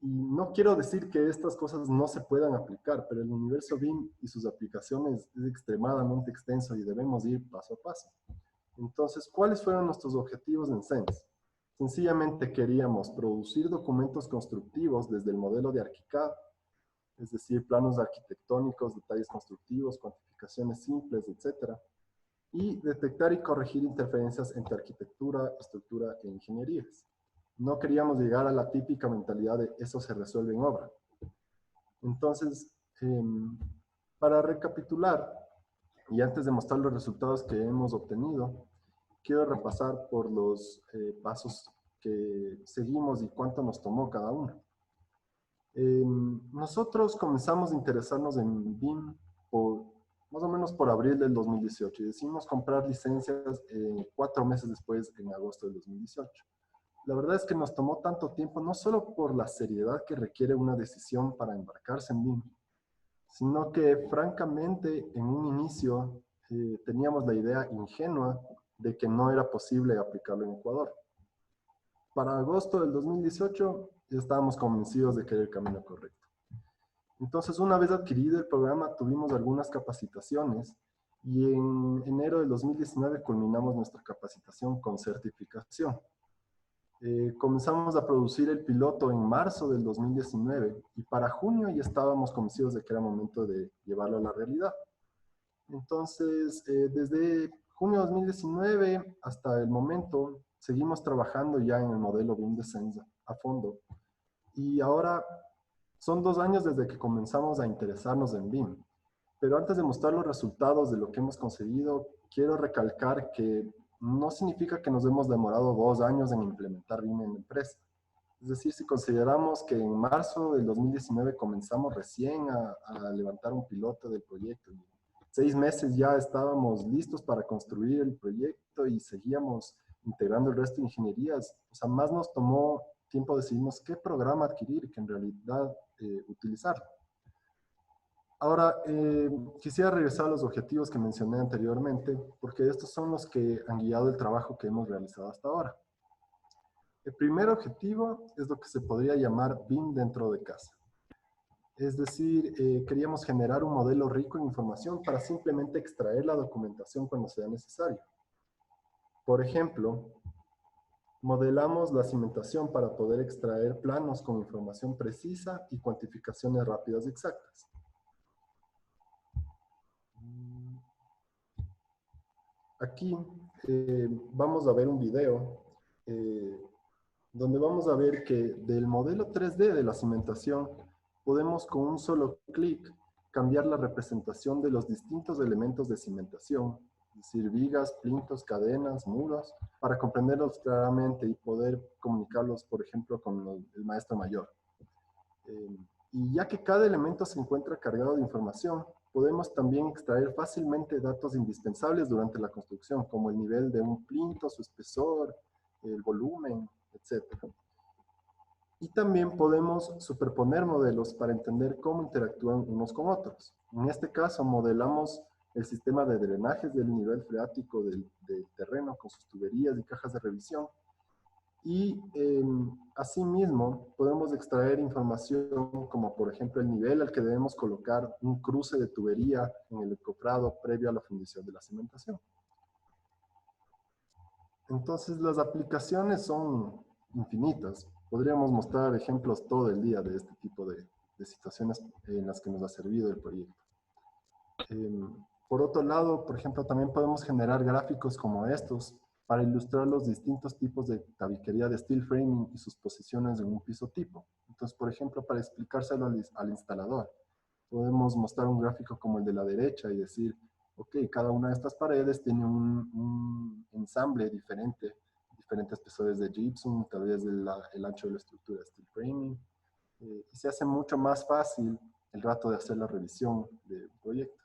Y no quiero decir que estas cosas no se puedan aplicar, pero el universo BIM y sus aplicaciones es extremadamente extenso y debemos ir paso a paso. Entonces, ¿cuáles fueron nuestros objetivos en Sense? Sencillamente queríamos producir documentos constructivos desde el modelo de ArchiCAD, es decir, planos arquitectónicos, detalles constructivos, cuantificaciones simples, etc. Y detectar y corregir interferencias entre arquitectura, estructura e ingenierías. No queríamos llegar a la típica mentalidad de eso se resuelve en obra. Entonces, para recapitular, y antes de mostrar los resultados que hemos obtenido, quiero repasar por los pasos que seguimos y cuánto nos tomó cada uno. Nosotros comenzamos a interesarnos en BIM más o menos por abril del 2018 y decidimos comprar licencias 4 meses después, en agosto del 2018. La verdad es que nos tomó tanto tiempo, no solo por la seriedad que requiere una decisión para embarcarse en BIM, sino que francamente en un inicio teníamos la idea ingenua de que no era posible aplicarlo en Ecuador. Para agosto del 2018 ya estábamos convencidos de que era el camino correcto. Entonces, una vez adquirido el programa, tuvimos algunas capacitaciones y en enero del 2019 culminamos nuestra capacitación con certificación. Comenzamos a producir el piloto en marzo del 2019 y para junio ya estábamos convencidos de que era momento de llevarlo a la realidad. Entonces, desde junio de 2019 hasta el momento, seguimos trabajando ya en el modelo BIM de Sense a fondo. Y ahora son 2 años desde que comenzamos a interesarnos en BIM. Pero antes de mostrar los resultados de lo que hemos conseguido, quiero recalcar que no significa que nos hemos demorado 2 años en implementar BIM en la empresa. Es decir, si consideramos que en marzo del 2019 comenzamos recién a levantar un piloto del proyecto, y 6 meses ya estábamos listos para construir el proyecto y seguíamos integrando el resto de ingenierías, o sea, más nos tomó tiempo decidirnos qué programa adquirir que en realidad utilizar. Ahora, quisiera regresar a los objetivos que mencioné anteriormente, porque estos son los que han guiado el trabajo que hemos realizado hasta ahora. El primer objetivo es lo que se podría llamar BIM dentro de casa. Es decir, queríamos generar un modelo rico en información para simplemente extraer la documentación cuando sea necesario. Por ejemplo, modelamos la cimentación para poder extraer planos con información precisa y cuantificaciones rápidas y exactas. Aquí vamos a ver un video donde vamos a ver que del modelo 3D de la cimentación podemos con un solo clic cambiar la representación de los distintos elementos de cimentación, es decir, vigas, plintos, cadenas, muros, para comprenderlos claramente y poder comunicarlos, por ejemplo, con el maestro mayor. Y ya que cada elemento se encuentra cargado de información, podemos también extraer fácilmente datos indispensables durante la construcción, como el nivel de un plinto, su espesor, el volumen, etc. Y también podemos superponer modelos para entender cómo interactúan unos con otros. En este caso, modelamos el sistema de drenajes del nivel freático del terreno con sus tuberías y cajas de revisión. Y asimismo, podemos extraer información como, por ejemplo, el nivel al que debemos colocar un cruce de tubería en el encofrado previo a la fundición de la cementación. Entonces, las aplicaciones son infinitas. Podríamos mostrar ejemplos todo el día de este tipo de situaciones en las que nos ha servido el proyecto. Por otro lado, por ejemplo, también podemos generar gráficos como estos para ilustrar los distintos tipos de tabiquería de steel framing y sus posiciones en un piso tipo. Entonces, por ejemplo, para explicárselo al instalador, podemos mostrar un gráfico como el de la derecha y decir, ok, cada una de estas paredes tiene un ensamble diferente, diferentes espesores de gypsum, tal vez el ancho de la estructura de steel framing, y se hace mucho más fácil el rato de hacer la revisión del proyecto.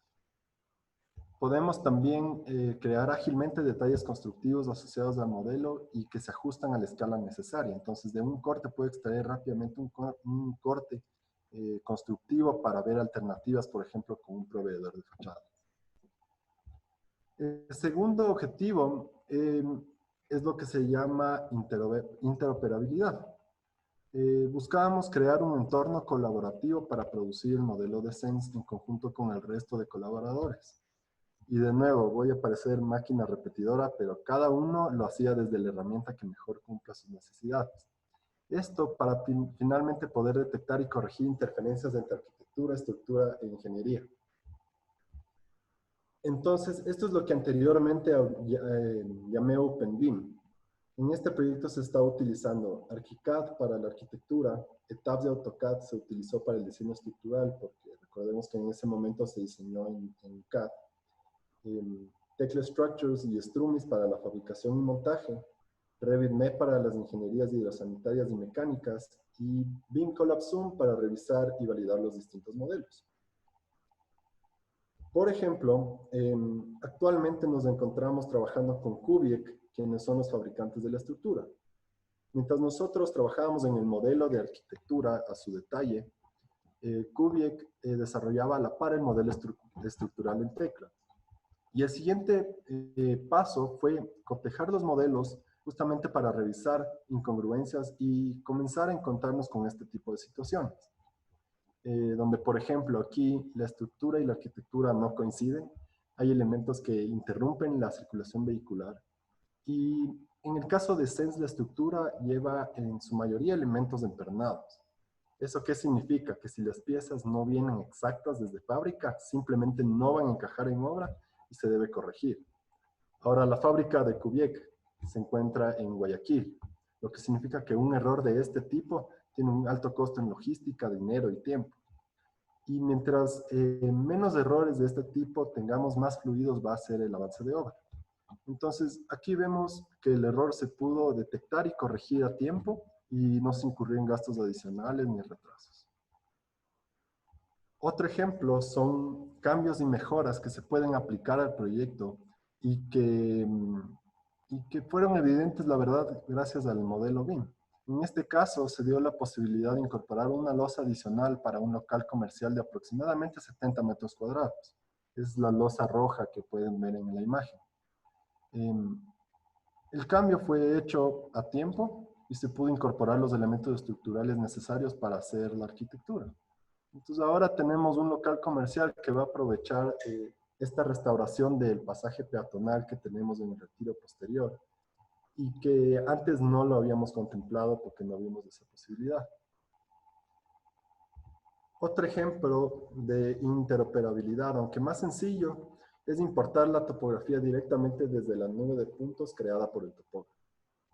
Podemos también crear ágilmente detalles constructivos asociados al modelo y que se ajustan a la escala necesaria. Entonces, de un corte puedo extraer rápidamente un corte constructivo para ver alternativas, por ejemplo, con un proveedor de fachadas. El segundo objetivo es lo que se llama interoperabilidad. Buscábamos crear un entorno colaborativo para producir el modelo de SENS en conjunto con el resto de colaboradores. Y de nuevo, voy a parecer máquina repetidora, pero cada uno lo hacía desde la herramienta que mejor cumpla sus necesidades. Esto para finalmente poder detectar y corregir interferencias entre arquitectura, estructura e ingeniería. Entonces, esto es lo que anteriormente llamé OpenBIM. En este proyecto se está utilizando ArchiCAD para la arquitectura, ETABS de AutoCAD se utilizó para el diseño estructural, porque recordemos que en ese momento se diseñó en CAD. Tekla Structures y Strumis para la fabricación y montaje, RevitMe para las ingenierías hidrosanitarias y mecánicas, y BIM Collapsum para revisar y validar los distintos modelos. Por ejemplo, actualmente nos encontramos trabajando con Kubiec, quienes son los fabricantes de la estructura. Mientras nosotros trabajábamos en el modelo de arquitectura a su detalle, Kubiec desarrollaba a la par el modelo estructural en Tekla. Y el siguiente paso fue cotejar los modelos justamente para revisar incongruencias y comenzar a encontrarnos con este tipo de situaciones. Donde, por ejemplo, aquí la estructura y la arquitectura no coinciden. Hay elementos que interrumpen la circulación vehicular. Y en el caso de SENS, la estructura lleva en su mayoría elementos empernados. ¿Eso qué significa? Que si las piezas no vienen exactas desde fábrica, simplemente no van a encajar en obra y se debe corregir. Ahora, la fábrica de Kubiec se encuentra en Guayaquil, lo que significa que un error de este tipo tiene un alto costo en logística, dinero y tiempo. Y mientras menos errores de este tipo tengamos, más fluidos va a ser el avance de obra. Entonces, aquí vemos que el error se pudo detectar y corregir a tiempo y no se incurrió en gastos adicionales ni retrasos. Otro ejemplo son cambios y mejoras que se pueden aplicar al proyecto y que fueron evidentes, la verdad, gracias al modelo BIM. En este caso, se dio la posibilidad de incorporar una losa adicional para un local comercial de aproximadamente 70 metros cuadrados. Es la losa roja que pueden ver en la imagen. El cambio fue hecho a tiempo y se pudo incorporar los elementos estructurales necesarios para hacer la arquitectura. Entonces ahora tenemos un local comercial que va a aprovechar esta restauración del pasaje peatonal que tenemos en el retiro posterior y que antes no lo habíamos contemplado porque no vimos esa posibilidad. Otro ejemplo de interoperabilidad, aunque más sencillo, es importar la topografía directamente desde la nube de puntos creada por el topógrafo.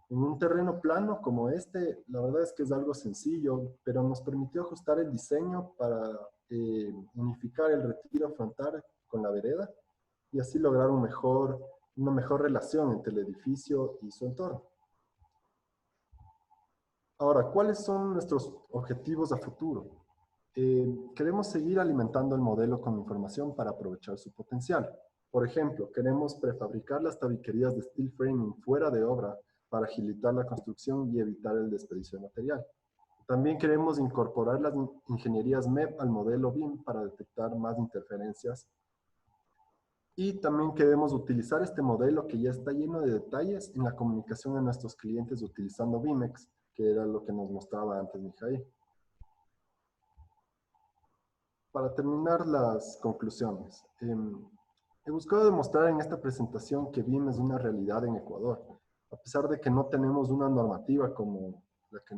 En un terreno plano como este, la verdad es que es algo sencillo, pero nos permitió ajustar el diseño para unificar el retiro frontal con la vereda y así lograr una mejor relación entre el edificio y su entorno. Ahora, ¿cuáles son nuestros objetivos a futuro? Queremos seguir alimentando el modelo con información para aprovechar su potencial. Por ejemplo, queremos prefabricar las tabiquerías de steel framing fuera de obra para agilitar la construcción y evitar el desperdicio de material. También queremos incorporar las ingenierías MEP al modelo BIM para detectar más interferencias. Y también queremos utilizar este modelo que ya está lleno de detalles en la comunicación a nuestros clientes utilizando BIMEX, que era lo que nos mostraba antes Mijail. Para terminar las conclusiones, he buscado demostrar en esta presentación que BIM es una realidad en Ecuador, a pesar de que no tenemos una normativa como la que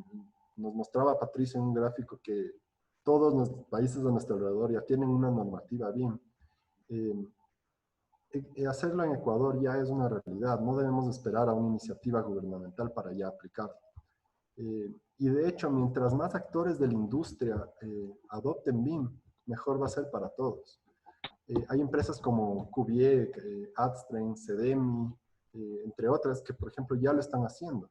nos mostraba Patricio en un gráfico que todos los países de nuestro alrededor ya tienen una normativa BIM. Hacerlo en Ecuador ya es una realidad, no debemos esperar a una iniciativa gubernamental para ya aplicarlo. Y de hecho, mientras más actores de la industria adopten BIM, mejor va a ser para todos. Hay empresas como Cuvier, Adstrain, Cedemi, entre otras, que por ejemplo ya lo están haciendo.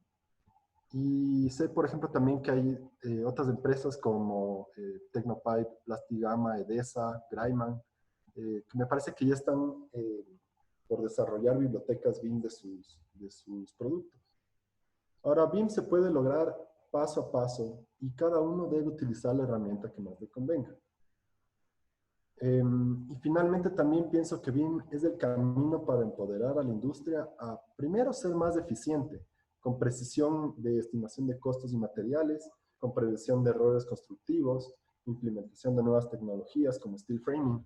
Y sé, por ejemplo, también que hay otras empresas como Tecnopipe, Plastigama, Edesa, Graiman, que me parece que ya están por desarrollar bibliotecas BIM de sus productos. Ahora, BIM se puede lograr paso a paso y cada uno debe utilizar la herramienta que más le convenga. Y finalmente también pienso que BIM es el camino para empoderar a la industria a primero ser más eficiente, con precisión de estimación de costos y materiales, con prevención de errores constructivos, implementación de nuevas tecnologías como steel framing.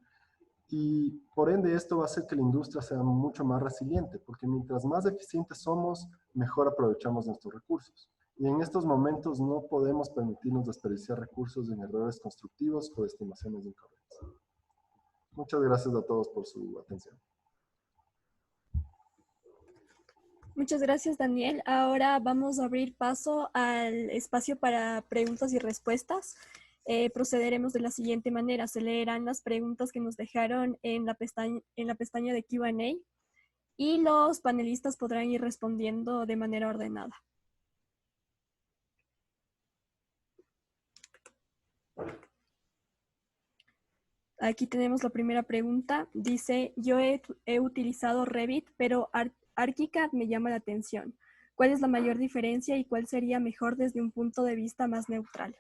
Y por ende esto va a hacer que la industria sea mucho más resiliente, porque mientras más eficientes somos, mejor aprovechamos nuestros recursos. Y en estos momentos no podemos permitirnos desperdiciar recursos en errores constructivos o estimaciones incorrectas. Muchas gracias a todos por su atención. Muchas gracias, Daniel. Ahora vamos a abrir paso al espacio para preguntas y respuestas. Procederemos de la siguiente manera. Se leerán las preguntas que nos dejaron en la pestaña de Q&A y los panelistas podrán ir respondiendo de manera ordenada. Aquí tenemos la primera pregunta. Dice, yo he utilizado Revit, pero ArchiCAD me llama la atención. ¿Cuál es la mayor diferencia y cuál sería mejor desde un punto de vista más neutral?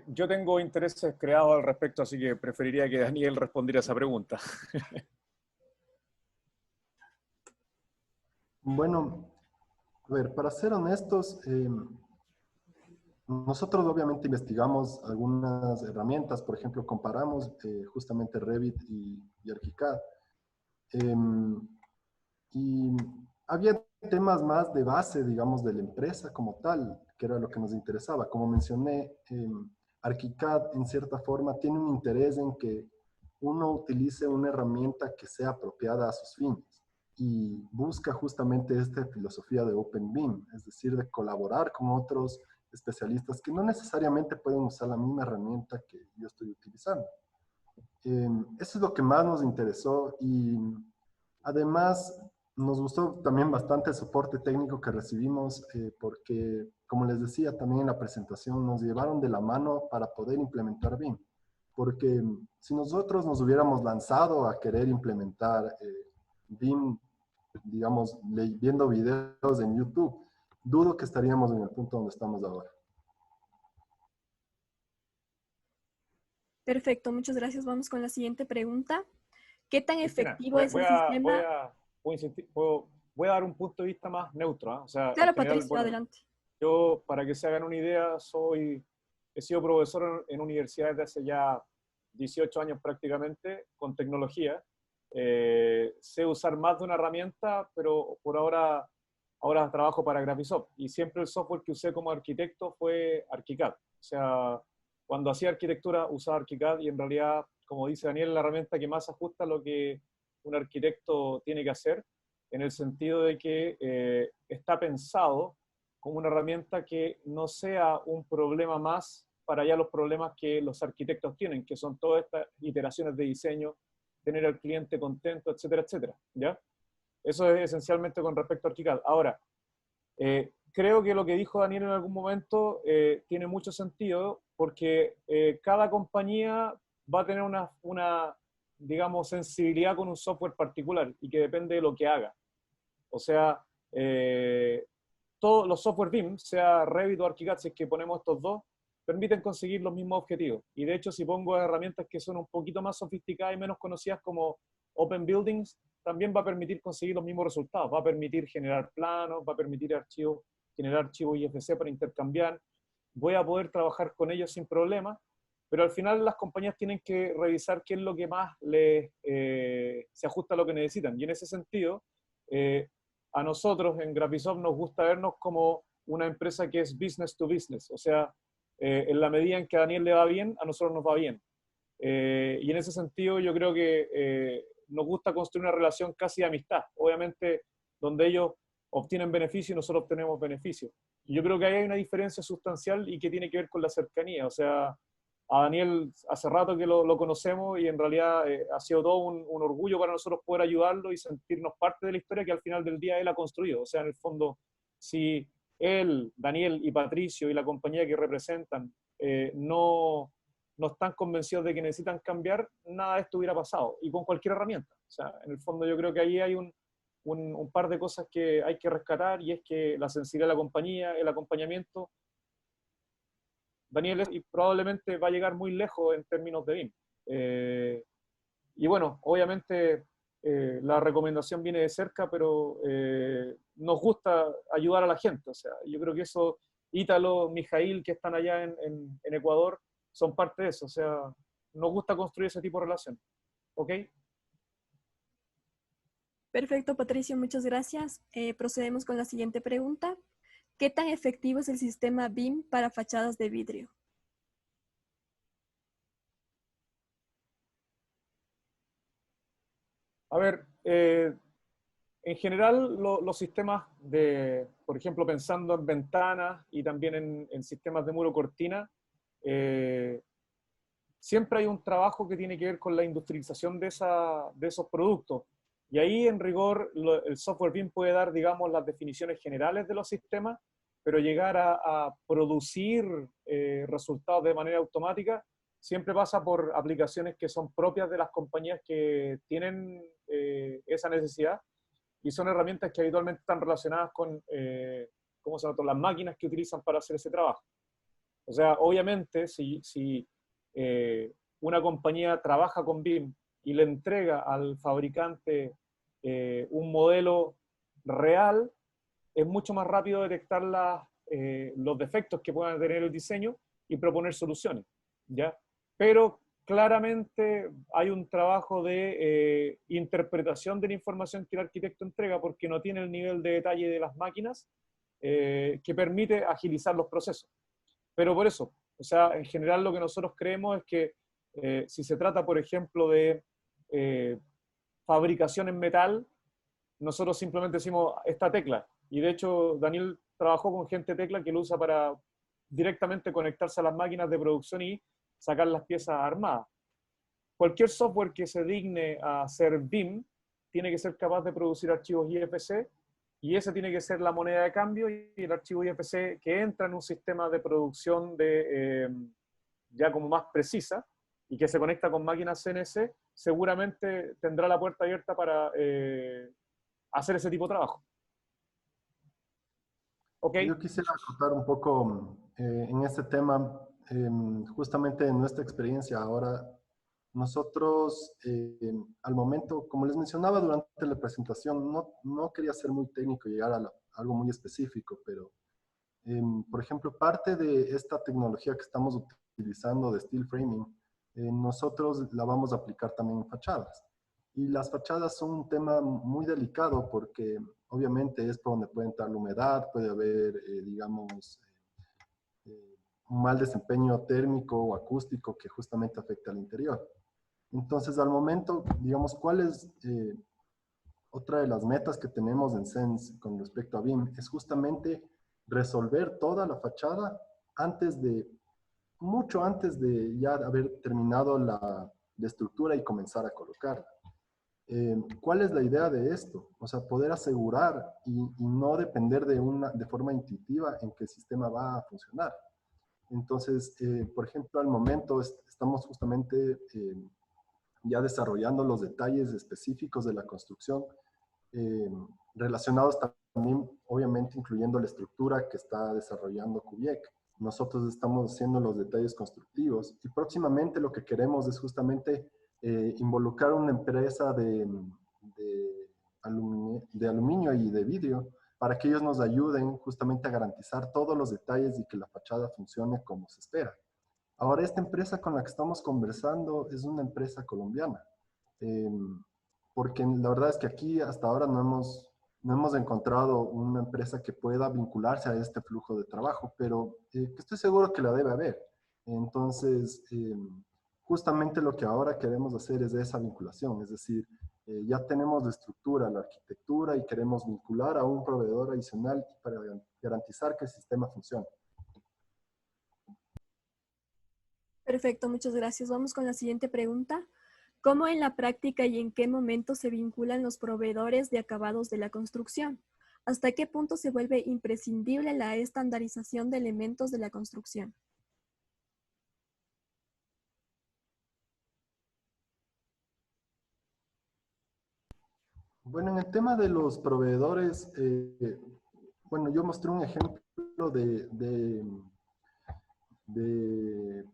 Yo tengo intereses creados al respecto, así que preferiría que Daniel respondiera esa pregunta. Bueno, a ver, para ser honestos, nosotros obviamente investigamos algunas herramientas, por ejemplo, comparamos justamente Revit y ArchiCAD. Y había temas más de base, digamos, de la empresa como tal, que era lo que nos interesaba. Como mencioné, ArchiCAD en cierta forma tiene un interés en que uno utilice una herramienta que sea apropiada a sus fines y busca justamente esta filosofía de Open BIM, es decir, de colaborar con otros especialistas que no necesariamente pueden usar la misma herramienta que yo estoy utilizando. Eso es lo que más nos interesó y además nos gustó también bastante el soporte técnico que recibimos porque, como les decía también en la presentación, nos llevaron de la mano para poder implementar BIM. Porque si nosotros nos hubiéramos lanzado a querer implementar BIM, digamos, viendo videos en YouTube, dudo que estaríamos en el punto donde estamos ahora. Perfecto, muchas gracias. Vamos con la siguiente pregunta. ¿Qué tan Cristina, efectivo es el sistema? Voy a dar un punto de vista más neutro, ¿eh? O sea, en Claro, general, Patricio, bueno, adelante. yo, para que se hagan una idea, he sido profesor en universidades de hace ya 18 años prácticamente, con tecnología. Sé usar más de una herramienta, pero por ahora trabajo para Graphisoft. Y siempre el software que usé como arquitecto fue ArchiCAD. O sea, cuando hacía arquitectura usaba ArchiCAD y en realidad, como dice Daniel, es la herramienta que más ajusta a lo que un arquitecto tiene que hacer, en el sentido de que está pensado como una herramienta que no sea un problema más para ya los problemas que los arquitectos tienen, que son todas estas iteraciones de diseño, tener al cliente contento, etcétera, etcétera, ¿ya? Eso es esencialmente con respecto a ArchiCAD. Ahora, creo que lo que dijo Daniel en algún momento tiene mucho sentido porque cada compañía va a tener digamos, sensibilidad con un software particular y que depende de lo que haga. O sea, todos los software BIM, sea Revit o ArchiCAD, si es que ponemos estos dos, permiten conseguir los mismos objetivos. Y de hecho, si pongo herramientas que son un poquito más sofisticadas y menos conocidas como Open Buildings, también va a permitir conseguir los mismos resultados. Va a permitir generar planos, va a permitir generar archivos IFC para intercambiar. Voy a poder trabajar con ellos sin problema, pero al final las compañías tienen que revisar qué es lo que más se ajusta a lo que necesitan. Y en ese sentido, a nosotros en Graphisoft nos gusta vernos como una empresa que es business to business. O sea, en la medida en que a Daniel le va bien, a nosotros nos va bien. Y en ese sentido yo creo que nos gusta construir una relación casi de amistad. Obviamente, donde ellos obtienen beneficio y nosotros obtenemos beneficio. Y yo creo que ahí hay una diferencia sustancial y que tiene que ver con la cercanía. O sea, a Daniel hace rato que lo conocemos y en realidad ha sido todo un orgullo para nosotros poder ayudarlo y sentirnos parte de la historia que al final del día él ha construido. O sea, en el fondo, si él, Daniel y Patricio y la compañía que representan no están convencidos de que necesitan cambiar, nada de esto hubiera pasado. Y con cualquier herramienta. O sea, en el fondo yo creo que ahí hay un par de cosas que hay que rescatar y es que la sensibilidad de la compañía, el acompañamiento. Daniel y probablemente va a llegar muy lejos en términos de BIM. Y bueno, obviamente la recomendación viene de cerca, pero nos gusta ayudar a la gente. O sea, yo creo que eso, Ítalo, Mijail, que están allá en Ecuador, son parte de eso. O sea, nos gusta construir ese tipo de relación. ¿Ok? Perfecto, Patricio, muchas gracias. Procedemos con la siguiente pregunta. ¿Qué tan efectivo es el sistema BIM para fachadas de vidrio? A ver, en general los sistemas de, por ejemplo, pensando en ventanas y también en sistemas de muro cortina, siempre hay un trabajo que tiene que ver con la industrialización de esos productos. Y ahí, en rigor, el software BIM puede dar, digamos, las definiciones generales de los sistemas, pero llegar a producir resultados de manera automática siempre pasa por aplicaciones que son propias de las compañías que tienen esa necesidad y son herramientas que habitualmente están relacionadas con ¿cómo se llama? Las máquinas que utilizan para hacer ese trabajo. O sea, obviamente, si una compañía trabaja con BIM y le entrega al fabricante un modelo real, es mucho más rápido detectar los defectos que puedan tener el diseño y proponer soluciones, ¿ya? Pero claramente hay un trabajo de interpretación de la información que el arquitecto entrega porque no tiene el nivel de detalle de las máquinas que permite agilizar los procesos. Pero por eso, o sea, en general lo que nosotros creemos es que si se trata, por ejemplo, de fabricación en metal, nosotros simplemente decimos esta tecla. Y de hecho, Daniel trabajó con gente tecla que lo usa para directamente conectarse a las máquinas de producción y sacar las piezas armadas. Cualquier software que se digne a hacer BIM tiene que ser capaz de producir archivos IFC y esa tiene que ser la moneda de cambio y el archivo IFC que entra en un sistema de producción ya como más precisa y que se conecta con máquinas CNC, seguramente tendrá la puerta abierta para hacer ese tipo de trabajo. ¿Ok? Yo quisiera acotar un poco en este tema, justamente en nuestra experiencia ahora. Nosotros, al momento, como les mencionaba durante la presentación, no quería ser muy técnico y llegar a algo muy específico, pero, por ejemplo, parte de esta tecnología que estamos utilizando de steel framing, nosotros la vamos a aplicar también en fachadas. Y las fachadas son un tema muy delicado porque obviamente es por donde puede entrar la humedad, puede haber, digamos, un mal desempeño térmico o acústico que justamente afecta al interior. Entonces, al momento, digamos, ¿cuál es otra de las metas que tenemos en Sense con respecto a BIM? Es justamente resolver toda la fachada mucho antes de ya haber terminado la estructura y comenzar a colocarla. ¿Cuál es la idea de esto? O sea, poder asegurar y no depender de forma intuitiva en que el sistema va a funcionar. Entonces, por ejemplo, al momento estamos justamente ya desarrollando los detalles específicos de la construcción, relacionados también, obviamente, incluyendo la estructura que está desarrollando Kubiec. Nosotros estamos haciendo los detalles constructivos y próximamente lo que queremos es justamente involucrar una empresa de aluminio y de vidrio para que ellos nos ayuden justamente a garantizar todos los detalles y que la fachada funcione como se espera. Ahora, esta empresa con la que estamos conversando es una empresa colombiana, porque la verdad es que aquí hasta ahora no hemos encontrado una empresa que pueda vincularse a este flujo de trabajo, pero estoy seguro que la debe haber. Entonces, justamente lo que ahora queremos hacer es esa vinculación, es decir, ya tenemos la estructura, la arquitectura y queremos vincular a un proveedor adicional para garantizar que el sistema funcione. Perfecto, muchas gracias. Vamos con la siguiente pregunta. ¿Cómo en la práctica y en qué momento se vinculan los proveedores de acabados de la construcción? ¿Hasta qué punto se vuelve imprescindible la estandarización de elementos de la construcción? Bueno, en el tema de los proveedores, bueno, yo mostré un ejemplo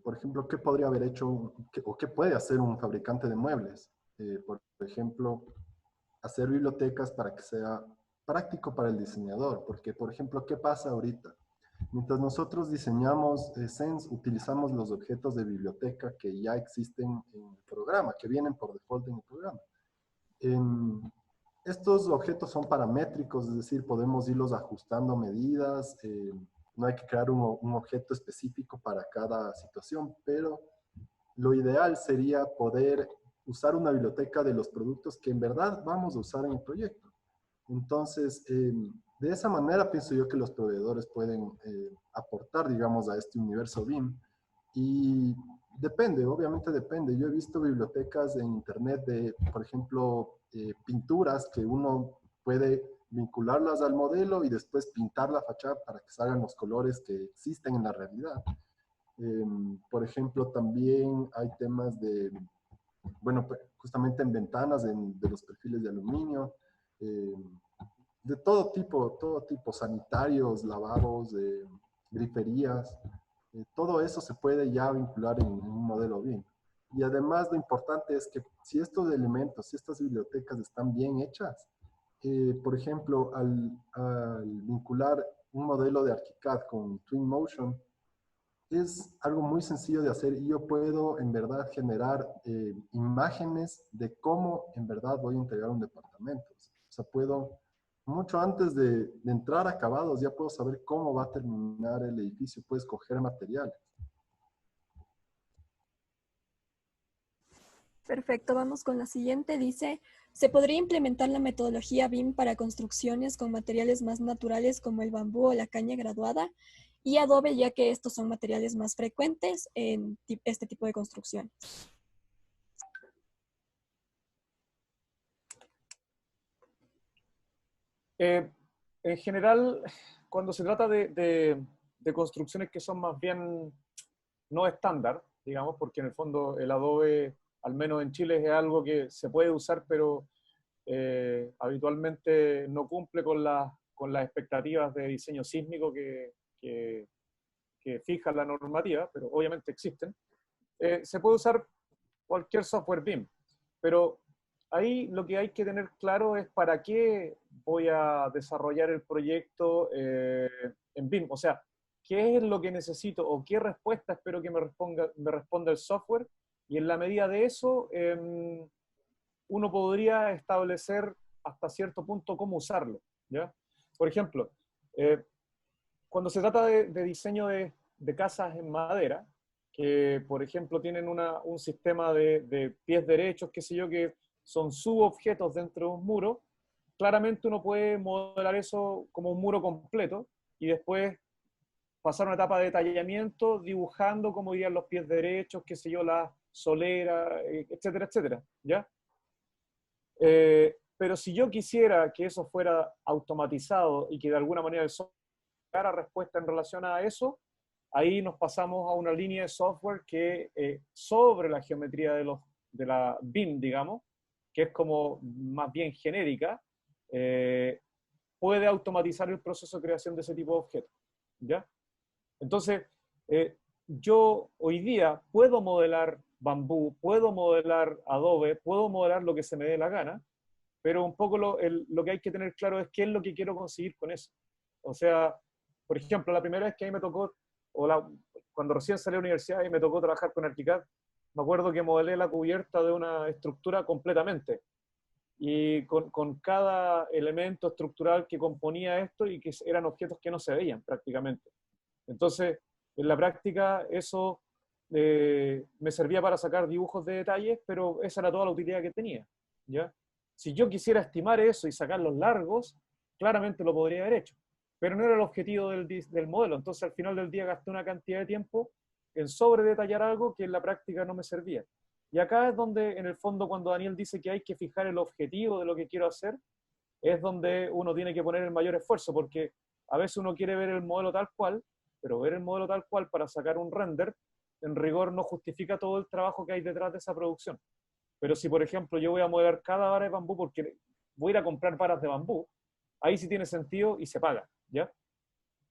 por ejemplo, qué podría haber hecho o qué puede hacer un fabricante de muebles. Por ejemplo, hacer bibliotecas para que sea práctico para el diseñador. Porque, por ejemplo, ¿qué pasa ahorita? Mientras nosotros diseñamos Sense, utilizamos los objetos de biblioteca que ya existen en el programa, que vienen por default en el programa. Estos objetos son paramétricos, es decir, podemos irlos ajustando a medidas, no hay que crear un objeto específico para cada situación, pero lo ideal sería poder usar una biblioteca de los productos que en verdad vamos a usar en el proyecto. Entonces, de esa manera pienso yo que los proveedores pueden aportar, digamos, a este universo BIM. Y depende, obviamente depende. Yo he visto bibliotecas en internet de, por ejemplo, pinturas que uno puede vincularlas al modelo y después pintar la fachada para que salgan los colores que existen en la realidad. Por ejemplo, también hay temas de, bueno, justamente en ventanas de los perfiles de aluminio, de todo tipo, sanitarios, lavabos, griferías, todo eso se puede ya vincular en un modelo BIM. Y además lo importante es que si estos elementos, si estas bibliotecas están bien hechas, por ejemplo, al vincular un modelo de ArchiCAD con Twinmotion, es algo muy sencillo de hacer y yo puedo en verdad generar imágenes de cómo en verdad voy a integrar un departamento. O sea, puedo, mucho antes de entrar a acabados, ya puedo saber cómo va a terminar el edificio, puedo escoger materiales. Perfecto, vamos con la siguiente. Dice, ¿se podría implementar la metodología BIM para construcciones con materiales más naturales como el bambú o la caña graduada y adobe, ya que estos son materiales más frecuentes en este tipo de construcciones? En general, cuando se trata de construcciones que son más bien no estándar, digamos, porque en el fondo el adobe, al menos en Chile, es algo que se puede usar, pero habitualmente no cumple con las expectativas de diseño sísmico que fija la normativa, pero obviamente existen. Se puede usar cualquier software BIM, pero ahí lo que hay que tener claro es para qué voy a desarrollar el proyecto en BIM. O sea, qué es lo que necesito o qué respuesta espero que me responda el software. Y en la medida de eso, uno podría establecer hasta cierto punto cómo usarlo, ¿ya? Por ejemplo, cuando se trata de diseño de casas en madera, que por ejemplo tienen un sistema de pies derechos, qué sé yo, que son subobjetos dentro de un muro, claramente uno puede modelar eso como un muro completo y después pasar una etapa de detallamiento dibujando cómo irían los pies derechos, qué sé yo, la solera, etcétera, etcétera, ¿ya? Pero si yo quisiera que eso fuera automatizado y que de alguna manera el software diera respuesta en relación a eso, ahí nos pasamos a una línea de software que sobre la geometría BIM, digamos, que es como más bien genérica, puede automatizar el proceso de creación de ese tipo de objetos, ¿ya? Entonces, yo hoy día puedo modelar Bamboo, puedo modelar Adobe, puedo modelar lo que se me dé la gana, pero un poco lo que hay que tener claro es qué es lo que quiero conseguir con eso. O sea, por ejemplo, la primera vez que a mí me tocó, cuando recién salí de la universidad y me tocó trabajar con ArchiCAD, me acuerdo que modelé la cubierta de una estructura completamente, y con cada elemento estructural que componía esto, y que eran objetos que no se veían prácticamente. Entonces, en la práctica eso me servía para sacar dibujos de detalles, pero esa era toda la utilidad que tenía, ¿ya? Si yo quisiera estimar eso y sacar los largos, claramente lo podría haber hecho, pero no era el objetivo del modelo. Entonces, al final del día gasté una cantidad de tiempo en sobre detallar algo que en la práctica no me servía. Y acá es donde, en el fondo, cuando Daniel dice que hay que fijar el objetivo de lo que quiero hacer, es donde uno tiene que poner el mayor esfuerzo, porque a veces uno quiere ver el modelo tal cual, pero ver el modelo tal cual para sacar un render, en rigor no justifica todo el trabajo que hay detrás de esa producción. Pero si, por ejemplo, yo voy a modelar cada vara de bambú porque voy a ir a comprar varas de bambú, ahí sí tiene sentido y se paga, ¿ya?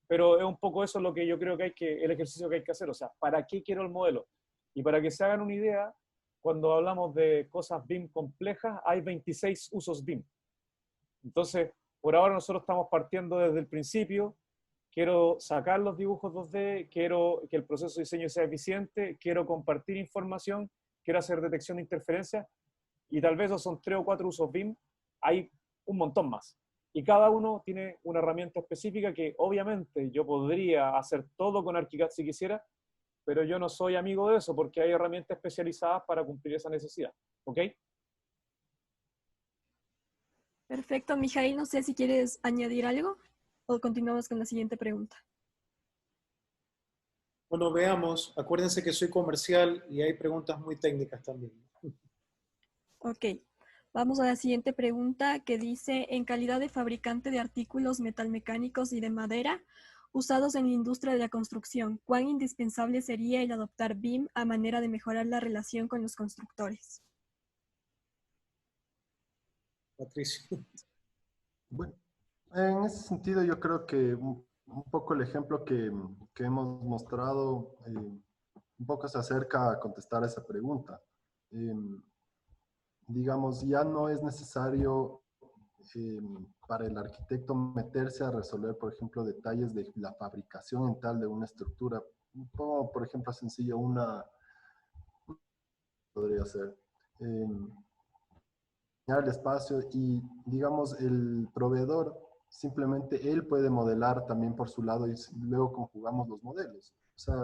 Pero es un poco eso lo que yo creo que el ejercicio que hay que hacer. O sea, ¿para qué quiero el modelo? Y para que se hagan una idea, cuando hablamos de cosas BIM complejas, hay 26 usos BIM. Entonces, por ahora nosotros estamos partiendo desde el principio. Quiero sacar los dibujos 2D, quiero que el proceso de diseño sea eficiente, quiero compartir información, quiero hacer detección de interferencias, y tal vez esos son 3 o 4 usos BIM. Hay un montón más. Y cada uno tiene una herramienta específica que obviamente yo podría hacer todo con ArchiCAD si quisiera, pero yo no soy amigo de eso porque hay herramientas especializadas para cumplir esa necesidad. ¿Ok? Perfecto, Mijail, no sé si quieres añadir algo o continuamos con la siguiente pregunta. Bueno, veamos. Acuérdense que soy comercial y hay preguntas muy técnicas también. Ok, vamos a la siguiente pregunta que dice, en calidad de fabricante de artículos metalmecánicos y de madera usados en la industria de la construcción, ¿cuán indispensable sería el adoptar BIM a manera de mejorar la relación con los constructores? Patricio. Bueno, en ese sentido yo creo que un poco el ejemplo que hemos mostrado un poco se acerca a contestar esa pregunta. Digamos, ya no es necesario para el arquitecto meterse a resolver, por ejemplo, detalles de la fabricación en tal de una estructura. Como, por ejemplo, sencillo, podría ser el espacio, y, digamos, el proveedor simplemente él puede modelar también por su lado y luego conjugamos los modelos. O sea,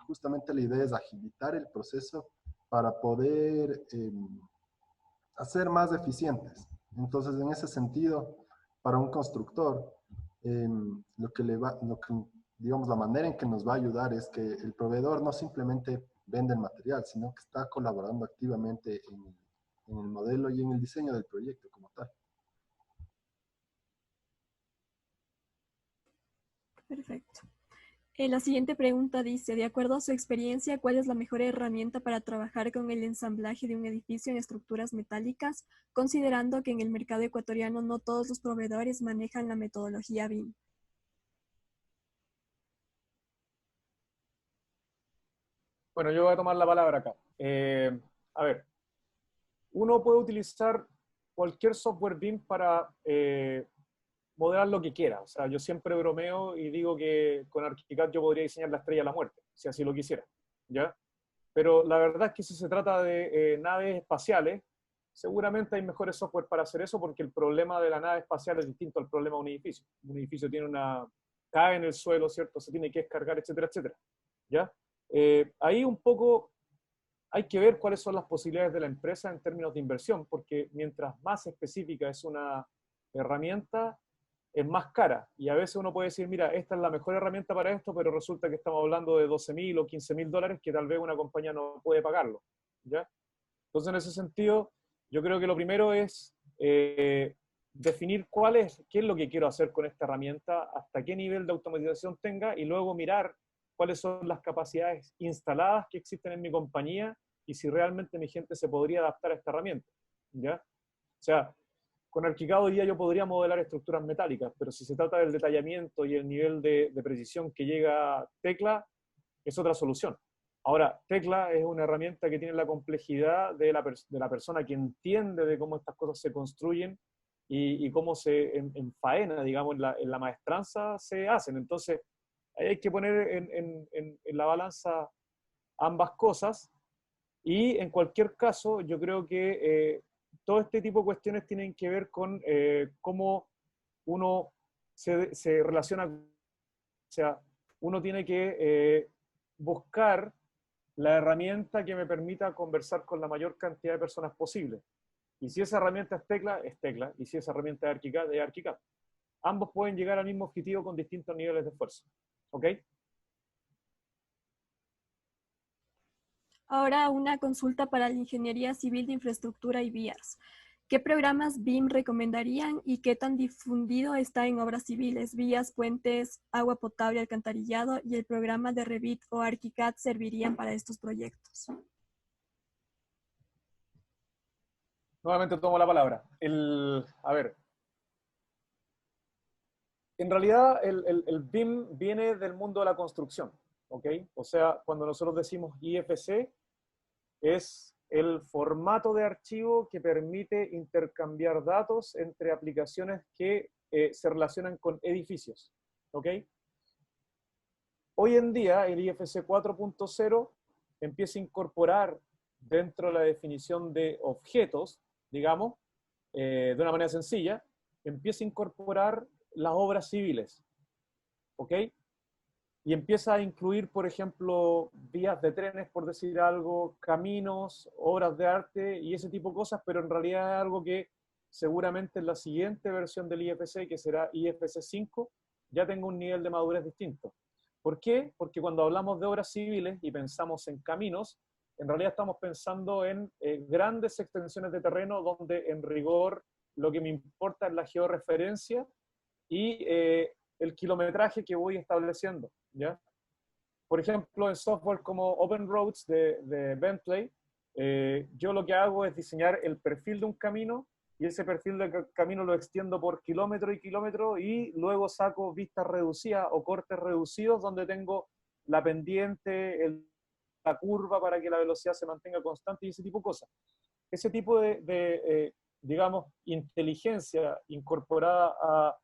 justamente la idea es agilitar el proceso para poder hacer más eficientes. Entonces, en ese sentido, para un constructor, digamos, la manera en que nos va a ayudar es que el proveedor no simplemente vende el material, sino que está colaborando activamente en el modelo y en el diseño del proyecto como tal. Perfecto. La siguiente pregunta dice, de acuerdo a su experiencia, ¿cuál es la mejor herramienta para trabajar con el ensamblaje de un edificio en estructuras metálicas, considerando que en el mercado ecuatoriano no todos los proveedores manejan la metodología BIM? Bueno, yo voy a tomar la palabra acá. A ver, uno puede utilizar cualquier software BIM para modelar lo que quiera. O sea, yo siempre bromeo y digo que con ArchiCAD yo podría diseñar la estrella de la muerte, si así lo quisiera, ¿ya? Pero la verdad es que si se trata de naves espaciales, seguramente hay mejores software para hacer eso, porque el problema de la nave espacial es distinto al problema de un edificio. Un edificio cae en el suelo, ¿cierto? Se tiene que descargar, etcétera, etcétera, ¿ya? Ahí un poco hay que ver cuáles son las posibilidades de la empresa en términos de inversión, porque mientras más específica es una herramienta, es más cara. Y a veces uno puede decir, mira, esta es la mejor herramienta para esto, pero resulta que estamos hablando de 12.000 o 15.000 dólares que tal vez una compañía no puede pagarlo, ¿ya? Entonces, en ese sentido, yo creo que lo primero es definir qué es lo que quiero hacer con esta herramienta, hasta qué nivel de automatización tenga, y luego mirar cuáles son las capacidades instaladas que existen en mi compañía y si realmente mi gente se podría adaptar a esta herramienta, ¿ya? O sea, con Archicad hoy día yo podría modelar estructuras metálicas, pero si se trata del detallamiento y el nivel de precisión que llega Tekla, es otra solución. Ahora, Tekla es una herramienta que tiene la complejidad de la persona que entiende de cómo estas cosas se construyen y cómo se en faena, digamos, en la maestranza se hacen. Entonces, ahí hay que poner en la balanza ambas cosas y en cualquier caso, yo creo que todo este tipo de cuestiones tienen que ver con cómo uno se relaciona, o sea, uno tiene que buscar la herramienta que me permita conversar con la mayor cantidad de personas posible. Y si esa herramienta es Tekla, y si esa herramienta es Archicad. Ambos pueden llegar al mismo objetivo con distintos niveles de esfuerzo. ¿Ok? Ahora una consulta para la Ingeniería Civil de Infraestructura y Vías. ¿Qué programas BIM recomendarían y qué tan difundido está en obras civiles, vías, puentes, agua potable, alcantarillado y el programa de Revit o Archicad servirían para estos proyectos? Nuevamente tomo la palabra. A ver, en realidad el BIM viene del mundo de la construcción, ¿ok? O sea, cuando nosotros decimos IFC, es el formato de archivo que permite intercambiar datos entre aplicaciones que se relacionan con edificios, ¿ok? Hoy en día el IFC 4.0 empieza a incorporar dentro de la definición de objetos, digamos, de una manera sencilla, empieza a incorporar las obras civiles, ¿ok? Y empieza a incluir, por ejemplo, vías de trenes, por decir algo, caminos, obras de arte y ese tipo de cosas, pero en realidad es algo que seguramente en la siguiente versión del IFC, que será IFC 5, ya tenga un nivel de madurez distinto. ¿Por qué? Porque cuando hablamos de obras civiles y pensamos en caminos, en realidad estamos pensando en grandes extensiones de terreno donde en rigor lo que me importa es la georreferencia y el kilometraje que voy estableciendo, ¿ya? Por ejemplo, en software como Open Roads de Bentley, yo lo que hago es diseñar el perfil de un camino y ese perfil de camino lo extiendo por kilómetro y kilómetro y luego saco vistas reducidas o cortes reducidos donde tengo la pendiente, la curva para que la velocidad se mantenga constante y ese tipo de cosas. Ese tipo de digamos, inteligencia incorporada a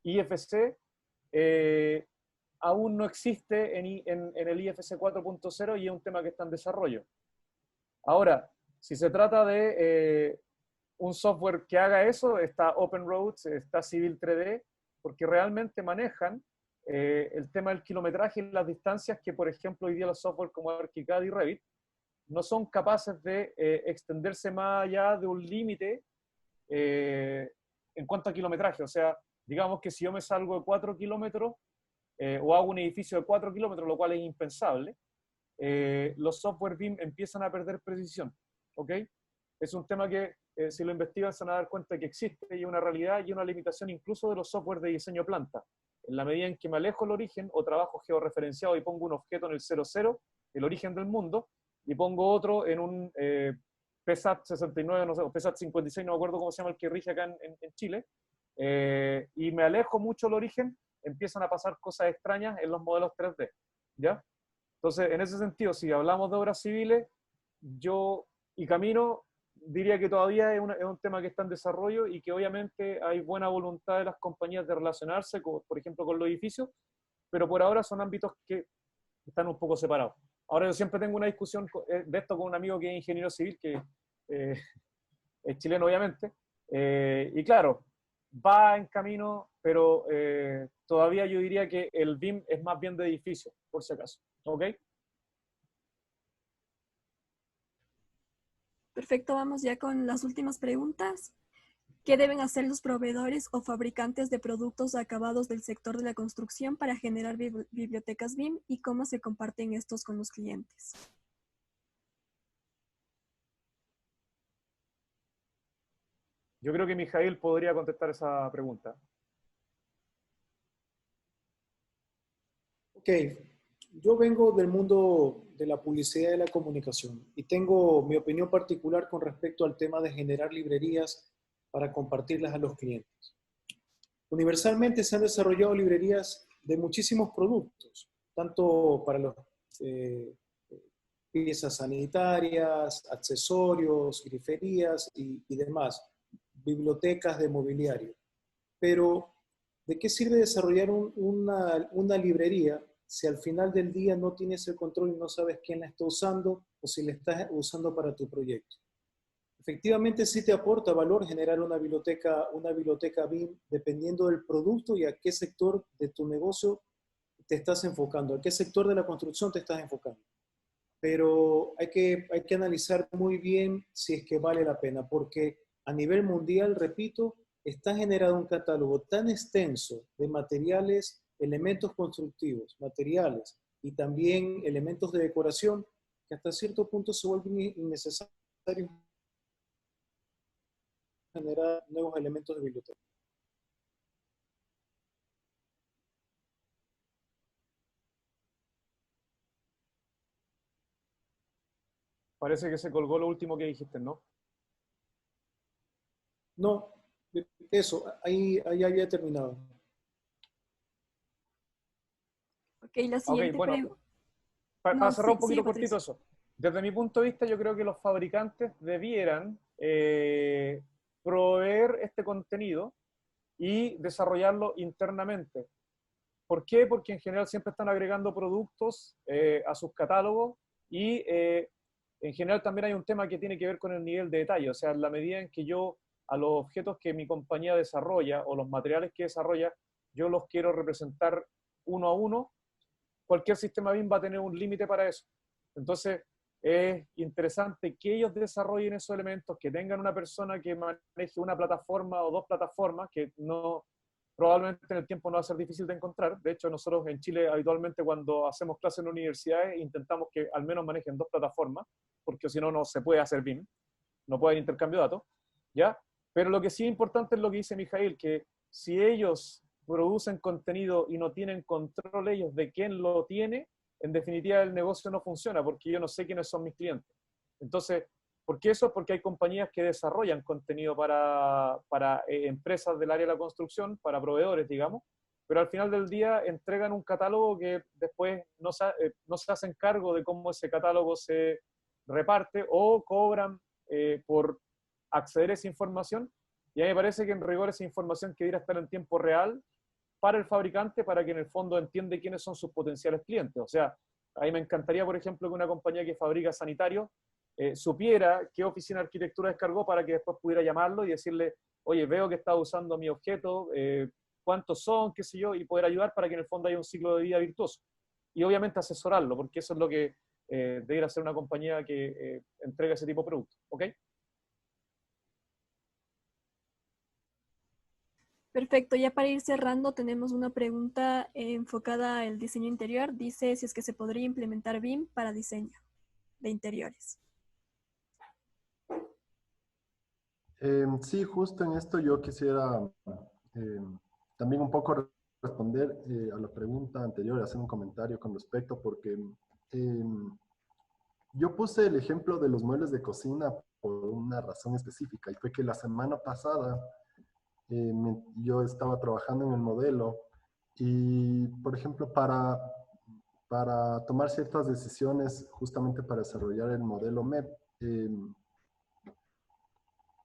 IFC aún no existe en el IFC 4.0 y es un tema que está en desarrollo. Ahora, si se trata de un software que haga eso, está OpenRoads, está Civil 3D, porque realmente manejan el tema del kilometraje y las distancias que, por ejemplo, hoy día los software como Archicad y Revit no son capaces de extenderse más allá de un límite en cuanto a kilometraje. O sea, digamos que si yo me salgo de 4 kilómetros o hago un edificio de 4 kilómetros, lo cual es impensable, los software BIM empiezan a perder precisión. ¿Ok? Es un tema que si lo investigan se van a dar cuenta que existe y una realidad y una limitación incluso de los software de diseño planta. En la medida en que me alejo del origen o trabajo georreferenciado y pongo un objeto en el 00, el origen del mundo, y pongo otro en un PSAT 69, no sé, o PSAT 56, no me acuerdo cómo se llama el que rige acá en Chile, y me alejo mucho del origen, empiezan a pasar cosas extrañas en los modelos 3D, ¿ya? Entonces, en ese sentido, si hablamos de obras civiles, yo y Camino diría que todavía es un tema que está en desarrollo y que obviamente hay buena voluntad de las compañías de relacionarse, por ejemplo, con los edificios, pero por ahora son ámbitos que están un poco separados. Ahora yo siempre tengo una discusión de esto con un amigo que es ingeniero civil, que es chileno obviamente, y claro, va en camino, pero todavía yo diría que el BIM es más bien de edificio, por si acaso. ¿Ok? Perfecto, vamos ya con las últimas preguntas. ¿Qué deben hacer los proveedores o fabricantes de productos acabados del sector de la construcción para generar bibliotecas BIM y cómo se comparten estos con los clientes? Yo creo que Mijail podría contestar esa pregunta. Ok, yo vengo del mundo de la publicidad y la comunicación y tengo mi opinión particular con respecto al tema de generar librerías para compartirlas a los clientes. Universalmente se han desarrollado librerías de muchísimos productos, tanto para los piezas sanitarias, accesorios, griferías y demás, bibliotecas de mobiliario. Pero, ¿de qué sirve desarrollar una librería si al final del día no tienes el control y no sabes quién la está usando o si la estás usando para tu proyecto? Efectivamente, sí te aporta valor generar una biblioteca BIM dependiendo del producto y a qué sector de tu negocio te estás enfocando, a qué sector de la construcción te estás enfocando. Pero hay que analizar muy bien si es que vale la pena, porque a nivel mundial, repito, está generado un catálogo tan extenso de materiales, elementos constructivos, materiales y también elementos de decoración que hasta cierto punto se vuelve innecesario generar nuevos elementos de biblioteca. Parece que se colgó lo último que dijiste, ¿no? No, eso, ahí había terminado. Ok, la Ok, siguiente bueno, pregunta. para No, cerrar un sí, poquito cortito Patricia. eso. Desde mi punto de vista, yo creo que los fabricantes debieran proveer este contenido y desarrollarlo internamente. ¿Por qué? Porque en general siempre están agregando productos a sus catálogos y en general también hay un tema que tiene que ver con el nivel de detalle. O sea, en la medida en que yo a los objetos que mi compañía desarrolla o los materiales que desarrolla, yo los quiero representar uno a uno, cualquier sistema BIM va a tener un límite para eso. Entonces, es interesante que ellos desarrollen esos elementos, que tengan una persona que maneje una plataforma o dos plataformas, que no, probablemente en el tiempo no va a ser difícil de encontrar. De hecho, nosotros en Chile habitualmente cuando hacemos clases en universidades intentamos que al menos manejen dos plataformas, porque si no, no se puede hacer BIM, no puede haber intercambio de datos, ¿ya? Pero lo que sí es importante es lo que dice Mijail, que si ellos producen contenido y no tienen control ellos de quién lo tiene, en definitiva el negocio no funciona, porque yo no sé quiénes son mis clientes. Entonces, ¿por qué eso? Porque hay compañías que desarrollan contenido para empresas del área de la construcción, para proveedores, digamos, pero al final del día entregan un catálogo que después no se hacen cargo de cómo ese catálogo se reparte o cobran por acceder a esa información. Y a mí me parece que en rigor esa información que debería estar en tiempo real para el fabricante, para que en el fondo entiende quiénes son sus potenciales clientes. O sea, a mí me encantaría, por ejemplo, que una compañía que fabrica sanitarios supiera qué oficina de arquitectura descargó para que después pudiera llamarlo y decirle, oye, veo que está usando mi objeto, cuántos son, qué sé yo, y poder ayudar para que en el fondo haya un ciclo de vida virtuoso. Y obviamente asesorarlo, porque eso es lo que debería ser una compañía que entrega ese tipo de productos. ¿Ok? Perfecto, ya para ir cerrando tenemos una pregunta enfocada al diseño interior. Dice si es que se podría implementar BIM para diseño de interiores. Sí, justo en esto yo quisiera también un poco responder a la pregunta anterior, hacer un comentario con respecto, porque yo puse el ejemplo de los muebles de cocina por una razón específica, y fue que la semana pasada yo estaba trabajando en el modelo y, por ejemplo, para tomar ciertas decisiones, justamente para desarrollar el modelo MEP,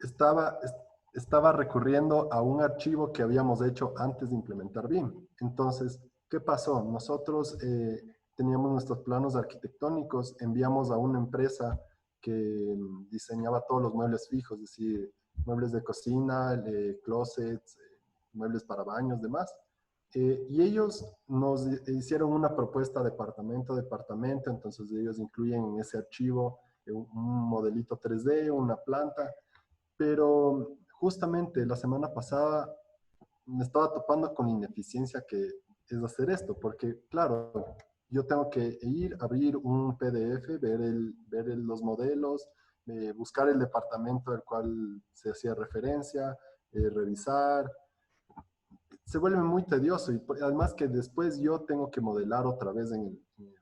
estaba, estaba recurriendo a un archivo que habíamos hecho antes de implementar BIM. Entonces, ¿qué pasó? Nosotros teníamos nuestros planos arquitectónicos, enviamos a una empresa que diseñaba todos los muebles fijos, es decir, muebles de cocina, closets, muebles para baños, demás. Y ellos nos hicieron una propuesta departamento a departamento, entonces ellos incluyen en ese archivo un modelito 3D, una planta, pero justamente la semana pasada me estaba topando con la ineficiencia que es hacer esto, porque claro, yo tengo que ir, abrir un PDF, ver los modelos, buscar el departamento al cual se hacía referencia, revisar. Se vuelve muy tedioso y además que después yo tengo que modelar otra vez en el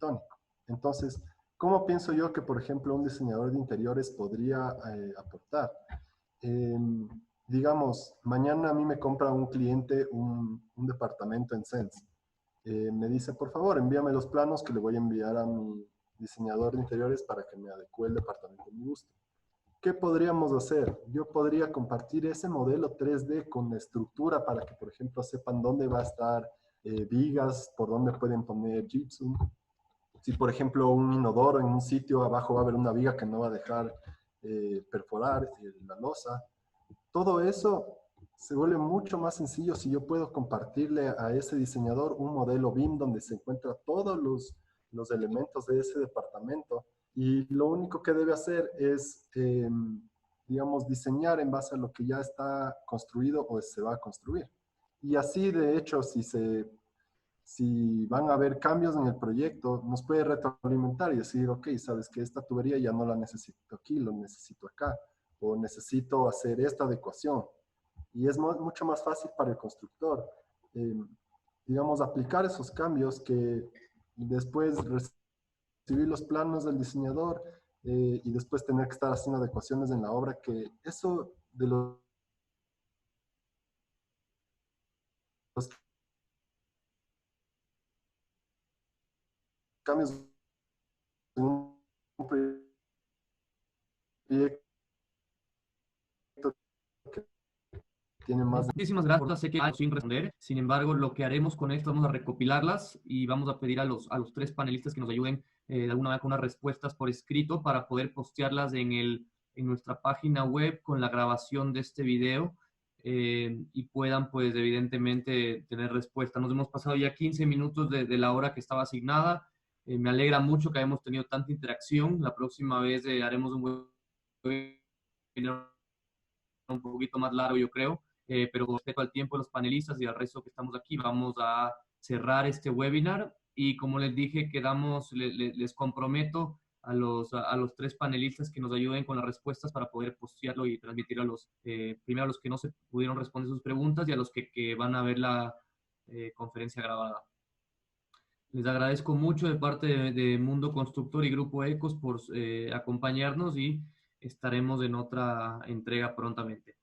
arquitectónico. Entonces, ¿cómo pienso yo que, por ejemplo, un diseñador de interiores podría aportar? Digamos, mañana a mí me compra un cliente un departamento en Sense. Me dice, por favor, envíame los planos que le voy a enviar a mi diseñador de interiores para que me adecue el departamento a mi gusto. ¿Qué podríamos hacer? Yo podría compartir ese modelo 3D con la estructura para que, por ejemplo, sepan dónde va a estar vigas, por dónde pueden poner gypsum. Si, por ejemplo, un inodoro en un sitio, abajo va a haber una viga que no va a dejar perforar la losa. Todo eso se vuelve mucho más sencillo si yo puedo compartirle a ese diseñador un modelo BIM donde se encuentran todos los elementos de ese departamento. Y lo único que debe hacer es, digamos, diseñar en base a lo que ya está construido o se va a construir. Y así, de hecho, si van a haber cambios en el proyecto, nos puede retroalimentar y decir, ok, sabes que esta tubería ya no la necesito aquí, lo necesito acá, o necesito hacer esta adecuación. Y es mucho más fácil para el constructor, digamos, aplicar esos cambios que después recibir los planos del diseñador y después tener que estar haciendo adecuaciones en la obra, que eso de los cambios en un proyecto que tiene más... Muchísimas gracias. Sé que sin responder. Sin embargo, lo que haremos con esto, vamos a recopilarlas y vamos a pedir a los 3 panelistas que nos ayuden de alguna manera con unas respuestas por escrito para poder postearlas en nuestra página web con la grabación de este video y puedan, pues, evidentemente tener respuesta. Nos hemos pasado ya 15 minutos de la hora que estaba asignada. Me alegra mucho que hayamos tenido tanta interacción. La próxima vez haremos un webinar un poquito más largo, yo creo. Pero respecto al tiempo de los panelistas y al resto que estamos aquí, vamos a cerrar este webinar y como les dije, les comprometo a los 3 panelistas que nos ayuden con las respuestas para poder postearlo y transmitir primero a los que no se pudieron responder sus preguntas y a los que van a ver la conferencia grabada. Les agradezco mucho de parte de Mundo Constructor y Grupo Ecos por acompañarnos y estaremos en otra entrega prontamente.